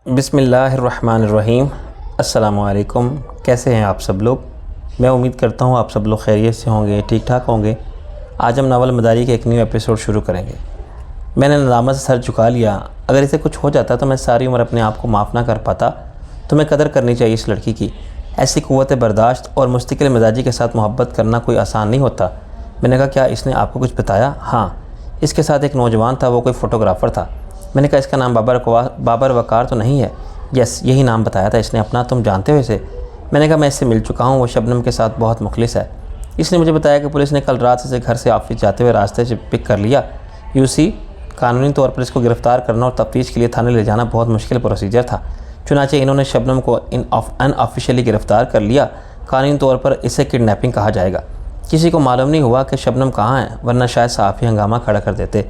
बिस्मिल्लाहिर्रहमानिर्रहीम। अस्सलामुअलैकुम। कैसे हैं आप सब लोग? मैं उम्मीद करता हूँ आप सब लोग खैरियत से होंगे, ठीक ठाक होंगे। आज हम नावल मदारी के एक न्यू एपिसोड शुरू करेंगे। मैंने नदामत से सर झुका लिया। अगर इसे कुछ हो जाता तो मैं सारी उम्र अपने आप को माफ़ ना कर पाता। तुम्हें कदर करनी चाहिए इस लड़की की। ऐसी क़ुव्वत बर्दाश्त और मुस्तकिल मिजाजी के साथ मोहब्बत करना कोई आसान नहीं होता। मैंने कहा, क्या इसने आपको कुछ बताया? हाँ, इसके साथ एक नौजवान था, वो कोई फ़ोटोग्राफ़र था। मैंने कहा, इसका नाम बाबर वकार तो नहीं है? यस, यही नाम बताया था इसने अपना। तुम जानते हो इसे? मैंने कहा, मैं इससे मिल चुका हूँ, वो शबनम के साथ बहुत मुखलिस है। इसने मुझे बताया कि पुलिस ने कल रात इसे घर से ऑफिस जाते हुए रास्ते से पिक कर लिया। यूसी कानूनी तौर पर इसको गिरफ़्तार करना और तफ्तीश के लिए थाने ले जाना बहुत मुश्किल प्रोसीजर था। चुनांचे इन्होंने शबनम को अनऑफिशियली गिरफ़्तार कर लिया। कानूनी तौर पर इसे किडनैपिंग कहा जाएगा। किसी को मालूम नहीं हुआ कि शबनम कहाँ है, वरना शायद सहाफ़ी हंगामा खड़ा कर देते।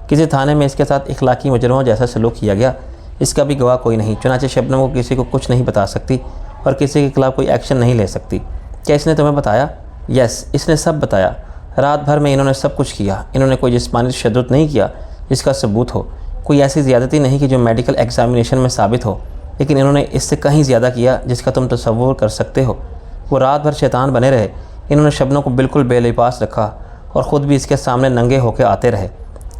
किसी थाने में इसके साथ इखलाकी मुजरमों जैसा सलूक किया गया। इसका भी गवाह कोई नहीं। चुनांचे शबनम को किसी को कुछ नहीं बता सकती और किसी के खिलाफ़ कोई एक्शन नहीं ले सकती। क्या इसने तुम्हें बताया? यस, इसने सब बताया। रात भर में इन्होंने सब कुछ किया। इन्होंने कोई जिस्मानी तशद्दुद नहीं किया जिसका सबूत हो, कोई ऐसी ज़्यादती नहीं कि जो मेडिकल एग्जामिनेशन में साबित हो, लेकिन इन्होंने इससे कहीं ज़्यादा किया जिसका तुम तसव्वुर कर सकते हो। वो रात भर शैतान बने रहे। इन्होंने शबनम को बिल्कुल बेलिबास रखा और ख़ुद भी इसके सामने नंगे होकर आते रहे।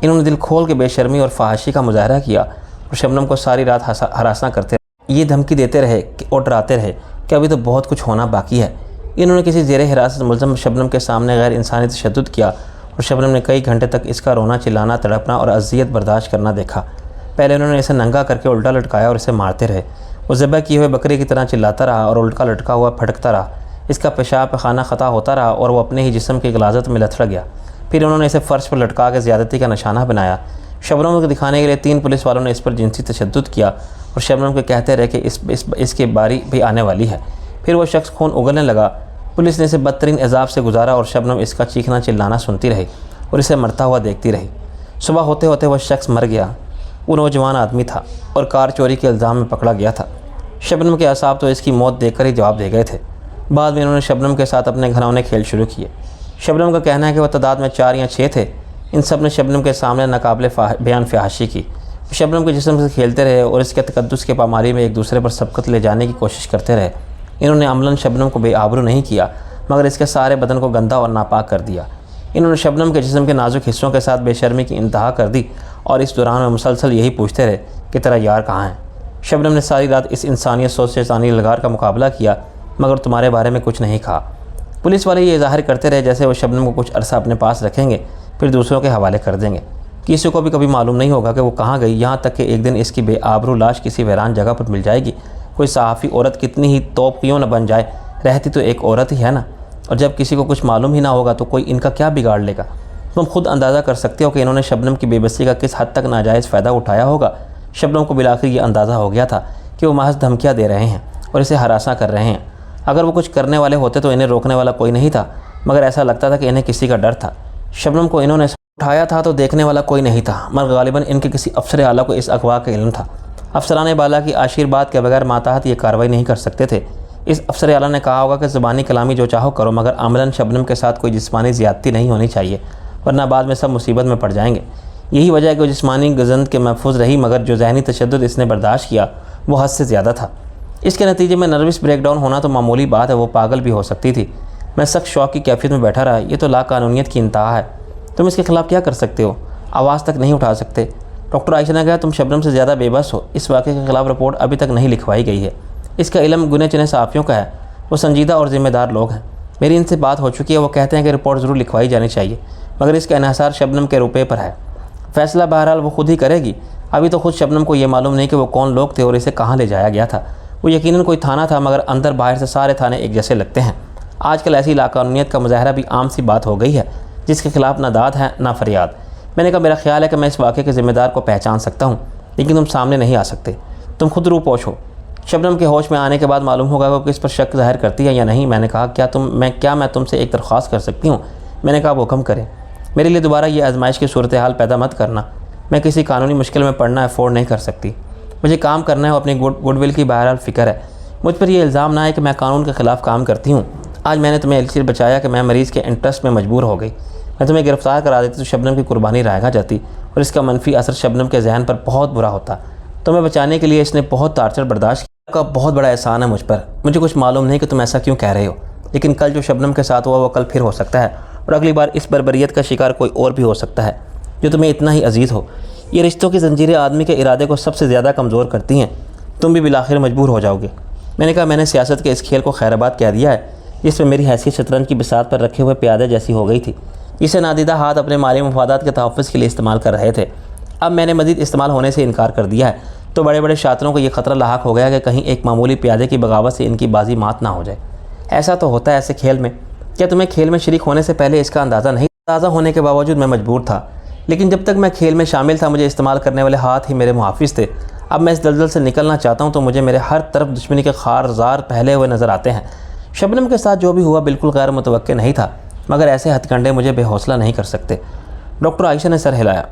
इन्होंने दिल खोल के बेशर्मी और फहाशी का मुजाहरा किया और शबनम को सारी रात हरासना करते रहे। ये धमकी देते रहे और डराते रहे कि अभी तो बहुत कुछ होना बाकी है। इन्होंने किसी ज़ेरे हिरासत मुलज़म शबनम के सामने गैर इंसानी तशद्दुद किया और शबनम ने कई घंटे तक इसका रोना, चिल्लाना, तड़पना और अज़ियत बर्दाश्त करना देखा। पहले उन्होंने इसे नंगा करके उल्टा लटकाया और इसे मारते रहे। वो ज़बह किए हुए बकरे की तरह चिल्लाता रहा और उल्टा लटका हुआ फटकता रहा। इसका पेशाब पैखाना ख़ता होता रहा और वो अपने ही जिस्म की गलाजत में लथड़ गया। फिर उन्होंने इसे फ़र्श पर लटका के ज़्यादती का निशाना बनाया। शबनम को दिखाने के लिए 3 पुलिस वालों ने इस पर जिनसी तशद्दुद किया और शबनम को कहते रहे कि इसकी बारी भी आने वाली है। फिर वो शख्स खून उगलने लगा। पुलिस ने इसे बदतरीन अजाब से गुजारा और शबनम इसका चीखना चिल्लाना सुनती रही और इसे मरता हुआ देखती रही। सुबह होते होते वह शख्स मर गया। वो नौजवान आदमी था और कार चोरी के इल्ज़ाम में पकड़ा गया था। शबनम के असाब तो इसकी मौत देखकर ही जवाब दे गए थे। बाद में इन्होंने शबनम के साथ अपने घरौने खेल शुरू किए। शबनम का कहना है कि वह तादाद में 4 या 6 थे। इन सब ने शबनम के सामने नाकाबिले बयान फहाशी की। शबनम के जिस्म से खेलते रहे और इसके तकद्दुस के पामाली में एक दूसरे पर सबकत ले जाने की कोशिश करते रहे। इन्होंने अमलन शबनम को बेआबरू नहीं किया, मगर इसके सारे बदन को गंदा और नापाक कर दिया। इन्होंने शबनम के जिस्म के नाजुक हिस्सों के साथ बेशर्मी की इंतहा कर दी और इस दौरान में मुसलसल यही पूछते रहे कि तेरा यार कहाँ है। शबनम ने सारी रात इस इंसानियत सोच शैतानी लगार का मुकाबला किया, मगर तुम्हारे बारे में कुछ नहीं कहा। पुलिस वाले ये ज़ाहिर करते रहे जैसे वो शबनम को कुछ अरसा अपने पास रखेंगे, फिर दूसरों के हवाले कर देंगे। किसी को भी कभी मालूम नहीं होगा कि वो कहाँ गई, यहाँ तक कि एक दिन इसकी बेआबरू लाश किसी वीरान जगह पर मिल जाएगी। कोई सहाफ़ी औरत कितनी ही तोप क्यों न बन जाए, रहती तो एक औरत ही है ना। और जब किसी को कुछ मालूम ही ना होगा तो कोई इनका क्या बिगाड़ लेगा। तुम खुद अंदाज़ा कर सकते हो कि इन्होंने शबनम की बेबसी का किस हद तक नाजायज़ फ़ायदा उठाया होगा। शबनम को बिलाखिर ये अंदाज़ा हो गया था कि वो महज धमकियाँ दे रहे हैं और इसे हरासा कर रहे हैं। अगर वो कुछ करने वाले होते तो इन्हें रोकने वाला कोई नहीं था, मगर ऐसा लगता था कि इन्हें किसी का डर था। शबनम को इन्होंने उठाया था तो देखने वाला कोई नहीं था, मगर गालिबन इनके किसी अफसर आला को इस अगवा का इल्म था। अफसरान बाला की आशीर्वाद के बगैर माताहत ये कार्रवाई नहीं कर सकते थे। इस अफसर आला ने कहा होगा कि ज़बानी कलामी जो चाहो करो, मगर अमलन शबनम के साथ कोई जिस्मानी ज़्यादती नहीं होनी चाहिए, वरना बाद में सब मुसीबत में पड़ जाएंगे। यही वजह है कि वो जिस्मानी गज़ंद के महफूज रही, मगर जो ज़हनी तशद्दुद इसने बर्दाश्त किया वो हद से ज़्यादा था। इसके नतीजे में नर्वस ब्रेकडाउन होना तो मामूली बात है, वो पागल भी हो सकती थी। मैं सख्त शौक की कैफियत में बैठा रहा। ये तो लाकानूनियत की इंतहा है। तुम इसके खिलाफ़ क्या कर सकते हो? आवाज़ तक नहीं उठा सकते। डॉक्टर आयशा ने कहा, तुम शबनम से ज़्यादा बेबस हो। इस वाक़े के खिलाफ़ रिपोर्ट अभी तक नहीं लिखवाई गई है। इसका इल्म गुने चुने सहाफ़ियों का है। वो संजीदा और ज़िम्मेदार लोग हैं। मेरी इनसे बात हो चुकी है। वो कहते हैं कि रिपोर्ट ज़रूर लिखवाई जानी चाहिए, मगर इसका इन्हिसार शबनम के रुपये पर है। फ़ैसला बहरहाल वो खुद ही करेगी। अभी तो खुद शबनम को ये मालूम नहीं कि वो कौन लोग थे और इसे कहाँ ले जाया गया था। वो यकीनन कोई थाना था, मगर अंदर बाहर से सारे थाने एक जैसे लगते हैं। आजकल ऐसी लाकानूनियत का मुजाहरा भी आम सी बात हो गई है, जिसके खिलाफ ना दाद है ना फरियाद। मैंने कहा, मेरा ख्याल है कि मैं इस वाक़े के ज़िम्मेदार को पहचान सकता हूँ, लेकिन तुम सामने नहीं आ सकते। तुम खुद रूपोश हो। शबनम के होश में आने के बाद मालूम होगा कि किस पर शक ज़ाहिर करती है या नहीं। मैंने कहा, क्या मैं तुमसे एक दरख्वास्त कर सकती हूँ? मैंने कहा, वो हुक्म करें। मेरे लिए दोबारा ये आजमाइश की सूरत हाल पैदा मत करना। मैं किसी कानूनी मुश्किल में पड़ना अफोर्ड नहीं कर सकती। मुझे काम करना है और अपनी गुडविल की बहरहाल फ़िक्र है। मुझ पर यह इल्ज़ाम ना है कि मैं कानून के ख़िलाफ़ काम करती हूँ। आज मैंने तुम्हें इसलिए बचाया कि मैं मरीज़ के इंटरेस्ट में मजबूर हो गई। मैं तुम्हें गिरफ़्तार करा देती तो शबनम की कुर्बानी रायगा जाती और इसका मनफी असर शबनम के जहन पर बहुत बुरा होता। तुम्हें बचाने के लिए इसने बहुत टार्चर बर्दाश्त किया। आपका बहुत बड़ा एहसान है मुझ पर। मुझे कुछ मालूम नहीं कि तुम ऐसा क्यों कह रहे हो, लेकिन कल जो शबनम के साथ हुआ वो कल फिर हो सकता है, और अगली बार इस बर्बरियत का शिकार कोई और भी हो सकता है जो तुम्हें इतना ही अजीज़ हो। ये रिश्तों की जंजीरें आदमी के इरादे को सबसे ज़्यादा कमज़ोर करती हैं। तुम भी बिलाखिर मजबूर हो जाओगे। मैंने कहा, मैंने सियासत के इस खेल को खैराबाद कह दिया है जिसमें मेरी हैसियत शतरंज की बिसात पर रखे हुए प्यादे जैसी हो गई थी। इसे नादीदा हाथ अपने माली मफादात के तहफ़्फ़ुज़ के लिए इस्तेमाल कर रहे थे। अब मैंने मज़ीद इस्तेमाल होने से इनकार कर दिया है तो बड़े बड़े शातिरों को यह ख़तरा लाहक हो गया कि कहीं एक मामूली प्यादे की बगावत से इनकी बाजी मात ना हो जाए। ऐसा तो होता है ऐसे खेल में। क्या तुम्हें खेल में शरीक होने से पहले इसका अंदाज़ा नहीं? अंदाज़ा होने के बावजूद मैं मजबूर था, लेकिन जब तक मैं खेल में शामिल था मुझे इस्तेमाल करने वाले हाथ ही मेरे मुहाफिज थे। अब मैं इस दलदल से निकलना चाहता हूँ तो मुझे मेरे हर तरफ दुश्मनी के खारजार पहले हुए नज़र आते हैं। शबनम के साथ जो भी हुआ बिल्कुल गैर मुतवक्के नहीं था, मगर ऐसे हथकंडे मुझे बेहौसला नहीं कर सकते। डॉक्टर आयशा ने सर हिलाया।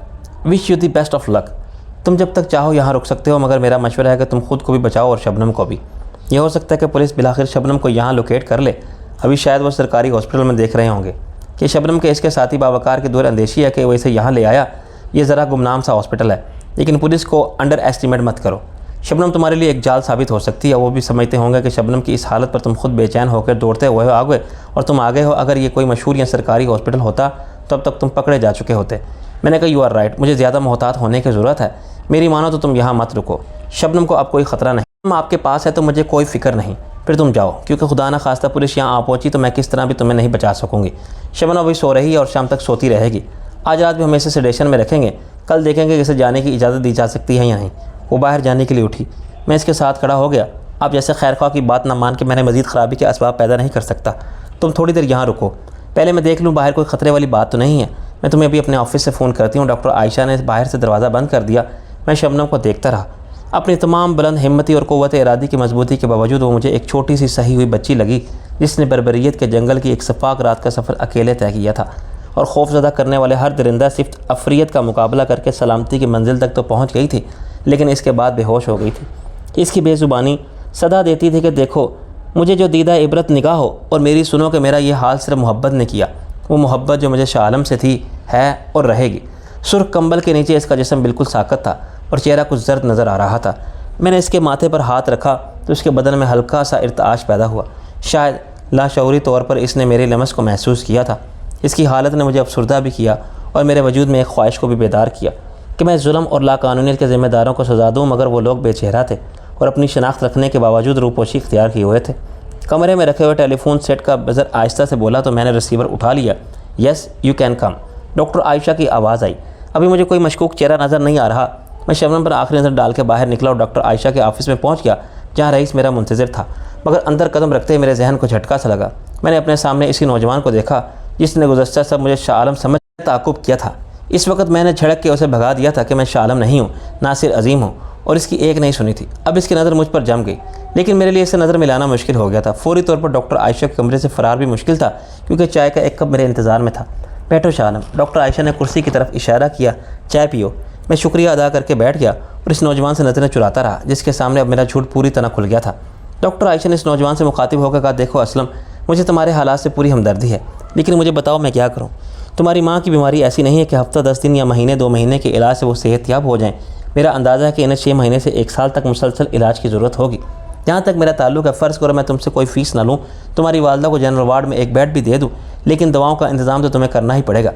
Wish you the best of luck. तुम जब तक चाहो यहाँ रुक सकते हो, मगर मेरा मशवरा है कि तुम खुद को भी बचाओ और शबनम को भी। यह हो सकता है कि पुलिस बिलाखिर शबनम को यहाँ लोकेट कर ले। अभी शायद वो सरकारी हॉस्पिटल में देख रहे होंगे कि शबनम के इसके साथी बावकार की दूर अंदेशी है कि वो इसे यहाँ ले आया। ये ज़रा गुमनाम सा हॉस्पिटल है, लेकिन पुलिस को अंडर एस्टिमेट मत करो। शबनम तुम्हारे लिए एक जाल साबित हो सकती है। वो भी समझते होंगे कि शबनम की इस हालत पर तुम खुद बेचैन होकर दौड़ते हुए आ गए और तुम आ गए हो। अगर ये कोई मशहूर या सरकारी हॉस्पिटल होता तब तक तुम पकड़े जा चुके होते। मैंने कहा, यू आर राइट, मुझे ज़्यादा मोहतात होने की ज़रूरत है। मेरी मानो तो तुम यहाँ मत रुको। शबनम को अब कोई ख़तरा नहीं, तुम आपके पास है तो मुझे कोई फ़िक्र नहीं। फिर तुम जाओ, क्योंकि खुदा न खास्ता पुलिस यहाँ आ पहुँची तो मैं किस तरह भी तुम्हें नहीं बचा सकूँगी। शबनम अभी सो रही है और शाम तक सोती रहेगी। आज रात भी हम इसे सेडेशन में रखेंगे, कल देखेंगे कि इसे जाने की इजाज़त दी जा सकती है या नहीं। वो बाहर जाने के लिए उठी। मैं इसके साथ खड़ा हो गया। आप जैसे खैरख्वाह की बात ना मान के मैंने मज़ीद ख़राबी के असबाब पैदा नहीं कर सकता। तुम थोड़ी देर यहाँ रुको, पहले मैं देख लूँ बाहर कोई ख़तरे वाली बात तो नहीं है। मैं तुम्हें अभी अपने ऑफिस से फ़ोन करती हूँ। डॉक्टर आयशा ने बाहर से दरवाज़ा बंद कर दिया। मैं शबनम को देखता रहा। अपनी तमाम बुलंद हिम्मती और क़ुव्वत इरादी की मजबूती के बावजूद वो मुझे एक छोटी सी सही हुई बच्ची लगी जिसने बर्बरियत के जंगल की एक शफाक रात का सफ़र अकेले तय किया था, और खौफजदा करने वाले हर दरिंदा सिर्फ अफरियत का मुकाबला करके सलामती की मंजिल तक तो पहुँच गई थी, लेकिन इसके बाद बेहोश हो गई थी। इसकी बेज़ुबानी सदा देती थी कि देखो मुझे जो दीदा इबरत निगाह हो और मेरी सुनो कि मेरा ये हाल सिर्फ मोहब्बत ने किया। वो मोहब्बत जो मुझे शाह आलम से थी, है और रहेगी। सुर्ख कंबल के नीचे इसका जिस्म बिल्कुल साकत था और चेहरा कुछ जर्द नज़र आ रहा था। मैंने इसके माथे पर हाथ रखा तो उसके बदन में हल्का सा इर्ताश पैदा हुआ। शायद लाशऊरी तौर पर इसने मेरे लमस को महसूस किया था। इसकी हालत ने मुझे अफसुर्दा भी किया और मेरे वजूद में एक ख्वाहिश को भी बेदार किया कि मैं जुल्म और लाकानूनियत के ज़िम्मेदारों को सज़ा दूँ, मगर वो लोग बेचेहरा थे और अपनी शनाख्त रखने के बावजूद रूपोशी इख्तियार किए हुए थे। कमरे में रखे हुए टेलीफोन सेट का बज़र आहिस्ता से बोला तो मैंने रिसीवर उठा लिया। Yes you can come. Doctor Ayesha की आवाज़ आई। अभी मुझे कोई मशकूक चेहरा नज़र नहीं आ रहा। मैं शबनम पर आखिरी नज़र डाल के बाहर निकला और डॉक्टर आयशा के ऑफिस में पहुंच गया, जहां रईस मेरा मुंतज़िर था। मगर अंदर कदम रखते ही मेरे जहन को झटका सा लगा। मैंने अपने सामने इसी नौजवान को देखा जिसने गुज़श्ता सब मुझे शाह आलम समझ ताक़ुब किया था। इस वक्त मैंने झड़क के उसे भगा दिया था कि मैं शाह आलम नहीं हूँ, नासिर अजीम हूँ, और इसकी एक नहीं सुनी थी। अब इसकी नज़र मुझ पर जम गई, लेकिन मेरे लिए इससे नज़र मिलाना मुश्किल हो गया था। फौरी तौर पर डॉक्टर आयशा के कमरे से फ़रार भी मुश्किल था, क्योंकि चाय का एक कप मेरे इंतज़ार में था। बैठो शाह आलम। डॉक्टर आयशा ने कुर्सी की तरफ इशारा किया। चाय पियो। मैं शुक्रिया अदा करके बैठ गया और इस नौजवान से नज़रें चुराता रहा, जिसके सामने अब मेरा झूठ पूरी तरह खुल गया था। डॉक्टर आयशा ने इस नौजवान से मुखातिब होकर कहा, देखो असलम, मुझे तुम्हारे हालात से पूरी हमदर्दी है, लेकिन मुझे बताओ मैं क्या करूँ। तुम्हारी माँ की बीमारी ऐसी नहीं है कि हफ्ता 10 दिन या महीने 2 महीने के इलाज से वो सेहतयाब हो जाएँ। मेरा अंदाज़ा है कि इन्हें 6 महीने से 1 साल तक मुसलसल इलाज की ज़रूरत होगी। जहाँ तक मेरा ताल्लुक है, फ़र्ज़ करो मैं तुमसे कोई फ़ीस ना लूँ, तुम्हारी वालदा को जनरल वार्ड में एक बेड भी दे दूँ, लेकिन दवाओं का इंतज़ाम तो तुम्हें करना ही पड़ेगा।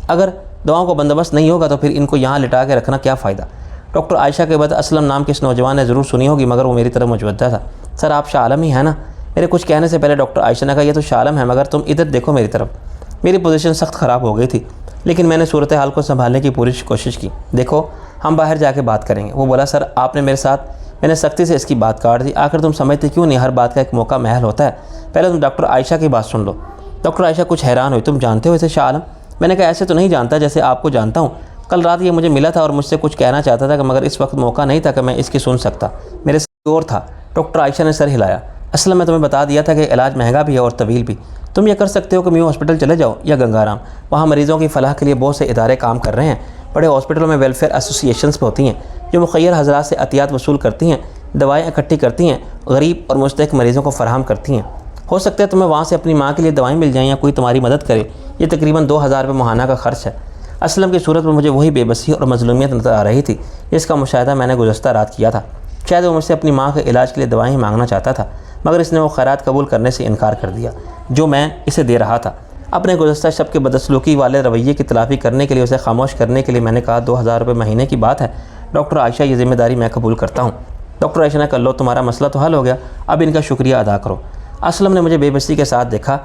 अगर दवाओं का बंदोबस्त नहीं होगा तो फिर इनको यहाँ लिटा के रखना क्या फ़ायदा। डॉक्टर आयशा के बाद असलम नाम के इस नौजवान ने ज़रूर सुनी होगी, मगर वो मेरी तरफ मुतवज्जा था। सर आप शाह आलम ही है ना? मेरे कुछ कहने से पहले डॉक्टर आयशा ने कहा, ये तो शाह आलम है, मगर तुम इधर देखो मेरी तरफ। मेरी पोजीशन सख्त ख़राब हो गई थी, लेकिन मैंने सूरत हाल को संभालने की पूरी कोशिश की। देखो हम बाहर जाके बात करेंगे। वो बोला, सर आपने मेरे साथ। मैंने सख्ती से इसकी बात काट दी। आखिर तुम समझते क्यों नहीं, हर बात का एक मौका महल होता है। पहले तुम डॉक्टर आयशा की बात सुन लो। डॉक्टर आयशा कुछ हैरान हुई। तुम जानते हो इसे शाह आलम? मैंने कहा, ऐसे तो नहीं जानता जैसे आपको जानता हूँ। कल रात ये मुझे मिला था और मुझसे कुछ कहना चाहता था, मगर इस वक्त मौका नहीं था कि मैं इसकी सुन सकता। मेरे से और था। डॉक्टर आयशा ने सर हिलाया। असल में तुम्हें बता दिया था कि इलाज महंगा भी है और तवील भी। तुम ये कर सकते हो कि म्यू हॉस्पिटल चले जाओ या गंगाराम। वहाँ मरीज़ों की फलाह के लिए बहुत से इदारे काम कर रहे हैं। बड़े हॉस्पिटलों में वेलफेयर एसोसिएशंस होती हैं जो मुखय्यर हज़रात से अतियात वसूल करती हैं, दवाएँ इकट्ठी करती हैं, गरीब और मुस्तहिक मरीज़ों को फराहम करती हैं। हो सकता है तुम्हें वहाँ से अपनी माँ के लिए दवाएँ मिल जाएँ या कोई तुम्हारी मदद करे। ये तकरीबन 2000 रुपये माहाना का खर्च है। असलम की सूरत में मुझे वही बेबसी और मजलूमियत नज़र आ रही थी जिसका मुशाहिदा मैंने गुज़श्ता रात किया था। शायद वो मुझसे अपनी माँ के इलाज के लिए दवाएँ मांगना चाहता था, मगर इसने वो खैरात कबूल करने से इनकार कर दिया जो मैं इसे दे रहा था। अपने गुज़श्ता शब के बदसलूकी वाले रवैये की तलाफ़ी करने के लिए, उसे खामोश करने के लिए मैंने कहा, 2000 रुपये महीने की बात है डॉक्टर आयशा, ये ज़िम्मेदारी मैं कबूल करता हूँ। डॉक्टर आयशा ने कहा, लो तुम्हारा मसला तो हल हो गया, अब इनका शुक्रिया अदा करो। असलम ने मुझे बेबसी के साथ देखा।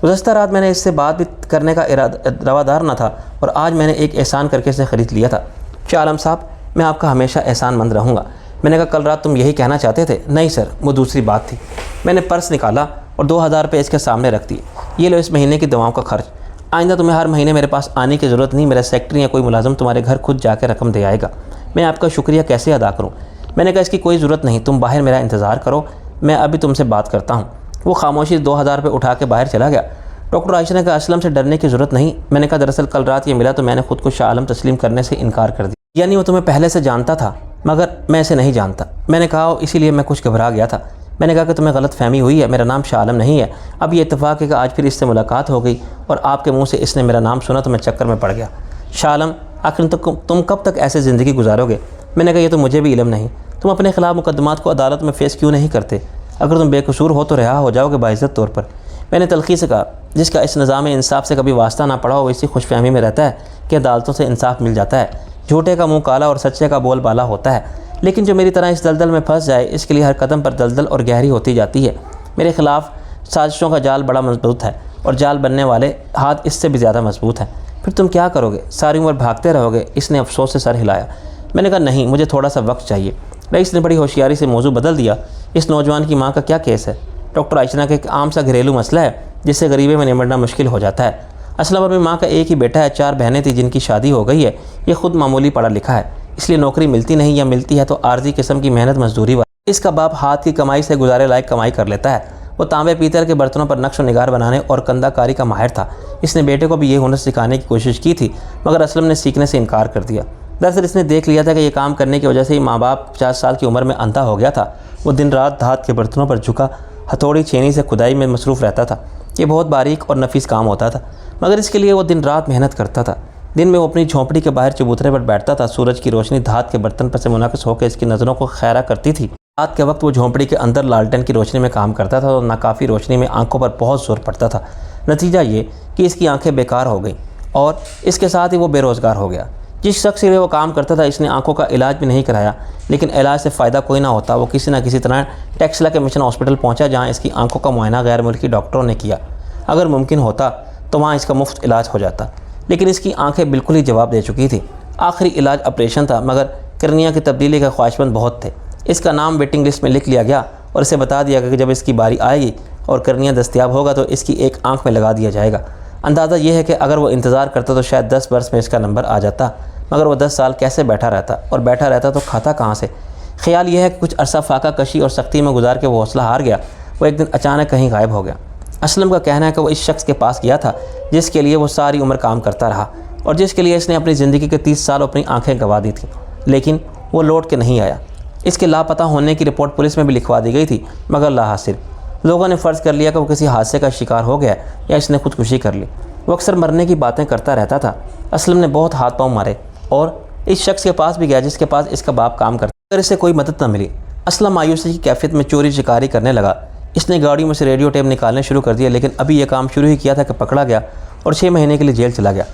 गुज़श्ता रात मैंने इससे बात भी करने का रवादार न था और आज मैंने एक एहसान करके इसे ख़रीद लिया था। शाह आलम साहब, मैं आपका हमेशा एहसानमंद रहूँगा। मैंने कहा, कल रात तुम यही कहना चाहते थे? नहीं सर, वो दूसरी बात थी। मैंने पर्स निकाला और 2000 रुपये इसके सामने रख दिए। ये लो इस महीने की दवाओं का खर्च। आइंदा तुम्हें हर महीने मेरे पास आने की ज़रूरत नहीं, मेरा सेक्रेटरी या कोई मुलाजिम तुम्हारे घर खुद जाकर रकम दे आएगा। मैं आपका शुक्रिया कैसे अदा करूँ? मैंने कहा, इसकी कोई ज़रूरत नहीं, तुम बाहर मेरा इंतज़ार करो, मैं अभी तुमसे बात करता हूँ। वो खामोशी 2000 रुपये उठा के बाहर चला गया। डॉक्टर आयशा ने कहा, असलम से डरने की ज़रूरत नहीं। मैंने कहा, दरअसल कल रात ये मिला तो मैंने खुद को शाह आलम तस्लीम करने से इनकार कर दिया। यानी वो तुम्हें पहले से जानता था, मगर मैं इसे नहीं जानता। मैंने कहा, इसीलिए मैं कुछ घबरा गया था। मैंने कहा कि तुम्हें गलत फहमी हुई है, मेरा नाम शाह आलम नहीं है। अब ये इत्तेफाक है कि आज फिर इससे मुलाकात हो गई और आपके मुंह से इसने मेरा नाम सुना तो मैं चक्कर में पड़ गया। शाह आलम, आखिर तुम कब तक ऐसे ज़िंदगी गुजारोगे? मैंने कहा, ये तो मुझे भी इल्म नहीं। तुम अपने ख़िलाफ़ मुकदमात को अदालत में फ़ेस क्यों नहीं करते? अगर तुम बेकसूर हो तो रिहा हो जाओगे बाइज़्ज़त तौर पर। मैंने तलखी से कहा, जिसका इस निज़ाम इंसाफ से कभी वास्ता ना पड़ा हो वैसी खुशफहमी में रहता है कि अदालतों से इंसाफ मिल जाता है। झूठे का मुँह काला और सच्चे का बोल बाला होता है। लेकिन जो मेरी तरह इस दलदल में फंस जाए, इसके लिए हर कदम पर दलदल और गहरी होती जाती है। मेरे ख़िलाफ़ साजिशों का जाल बड़ा मजबूत है और जाल बनने वाले हाथ इससे भी ज़्यादा मजबूत हैं। फिर तुम क्या करोगे? सारी उम्र भागते रहोगे? इसने अफसोस से सर हिलाया। मैंने कहा, नहीं, मुझे थोड़ा सा वक्त चाहिए। रईस ने बड़ी होशियारी से मौजू बदल दिया। इस नौजवान की माँ का क्या केस है? डॉक्टर आयशा का एक आम सा घरेलू मसला है जिससे गरीबी में निपटना मुश्किल हो जाता है। असलम अपनी माँ का एक ही बेटा है, 4 बहनें थी जिनकी शादी हो गई है। ये खुद मामूली पढ़ा लिखा है, इसलिए नौकरी मिलती नहीं, या मिलती है तो आर्जी किस्म की मेहनत मजदूरी वाली। इसका बाप हाथ की कमाई से गुजारे लायक कमाई कर लेता है। वो तांबे पीतल के बर्तनों पर नक्श निगार बनाने और कंदाकारी का माहिर था। इसने बेटे को भी ये हुनर सिखाने की कोशिश की थी, मगर असलम ने सीखने से इनकार कर दिया। दरअसल इसने देख लिया था कि ये काम करने की वजह से ही माँ बाप 50 साल की उम्र में अंधा हो गया था। वो दिन रात धात के बर्तनों पर झुका हथौड़ी छेनी से खुदाई में मसरूफ़ रहता था। ये बहुत बारीक और नफीस काम होता था, मगर इसके लिए वो दिन रात मेहनत करता था। दिन में वो अपनी झोंपड़ी के बाहर चबूतरे पर बैठता था। सूरज की रोशनी धात के बर्तन पर से मुनाकिस होकर इसकी नज़रों को खैरा करती थी। रात के वक्त वो झोंपड़ी के अंदर लालटेन की रोशनी में काम करता था और नाकाफ़ी रोशनी में आंखों पर बहुत जोर पड़ता था। नतीजा ये कि इसकी आंखें बेकार हो गईं और इसके साथ ही वो बेरोज़गार हो गया। जिस शख्स के लिए वो काम करता था, इसने आंखों का इलाज भी नहीं कराया, लेकिन इलाज से फ़ायदा कोई ना होता। वो किसी न किसी तरह टेक्सला के मिशन हॉस्पिटल पहुंचा, जहां इसकी आंखों का मुआयना गैर मुल्की डॉक्टरों ने किया। अगर मुमकिन होता तो वहाँ इसका मुफ्त इलाज हो जाता, लेकिन इसकी आंखें बिल्कुल ही जवाब दे चुकी थी। आखिरी इलाज ऑपरेशन था, मगर कर्निया की तब्दीली का ख्वाहिशमंद बहुत थे। इसका नाम वेटिंग लिस्ट में लिख लिया गया और इसे बता दिया गया कि जब इसकी बारी आएगी और कर्निया दस्तयाब होगा तो इसकी एक आंख में लगा दिया जाएगा। अंदाज़ा यह है कि अगर वो इंतज़ार करता तो शायद 10 वर्ष में इसका नंबर आ जाता, मगर वो 10 साल कैसे बैठा रहता, और बैठा रहता तो खाता कहाँ से? ख्याल यह है कि कुछ अरसा फाका कशी और सख्ती में गुजार के वो हौसला हार गया। वो एक दिन अचानक कहीं गायब हो गया। असलम का कहना है कि वो इस शख्स के पास गया था जिसके लिए वो सारी उम्र काम करता रहा और जिसके लिए इसने अपनी ज़िंदगी के 30 साल अपनी आंखें गंवा दी थी, लेकिन वो लौट के नहीं आया। इसके लापता होने की रिपोर्ट पुलिस में भी लिखवा दी गई थी, मगर लाहासिल। लोगों ने फ़र्ज़ कर लिया कि वो किसी हादसे का शिकार हो गया या इसने खुदकुशी कर ली। वो अक्सर मरने की बातें करता रहता था। असलम ने बहुत हाथ पाँव मारे और इस शख्स के पास भी गया जिसके पास इसका बाप काम करता, अगर इसे कोई मदद न मिली। असलम मायूसी की कैफियत में चोरी शिकारी करने लगा। इसने गाड़ियों में से रेडियो टेप निकालने शुरू कर दिया, लेकिन अभी यह काम शुरू ही किया था कि पकड़ा गया और 6 महीने के लिए जेल चला गया।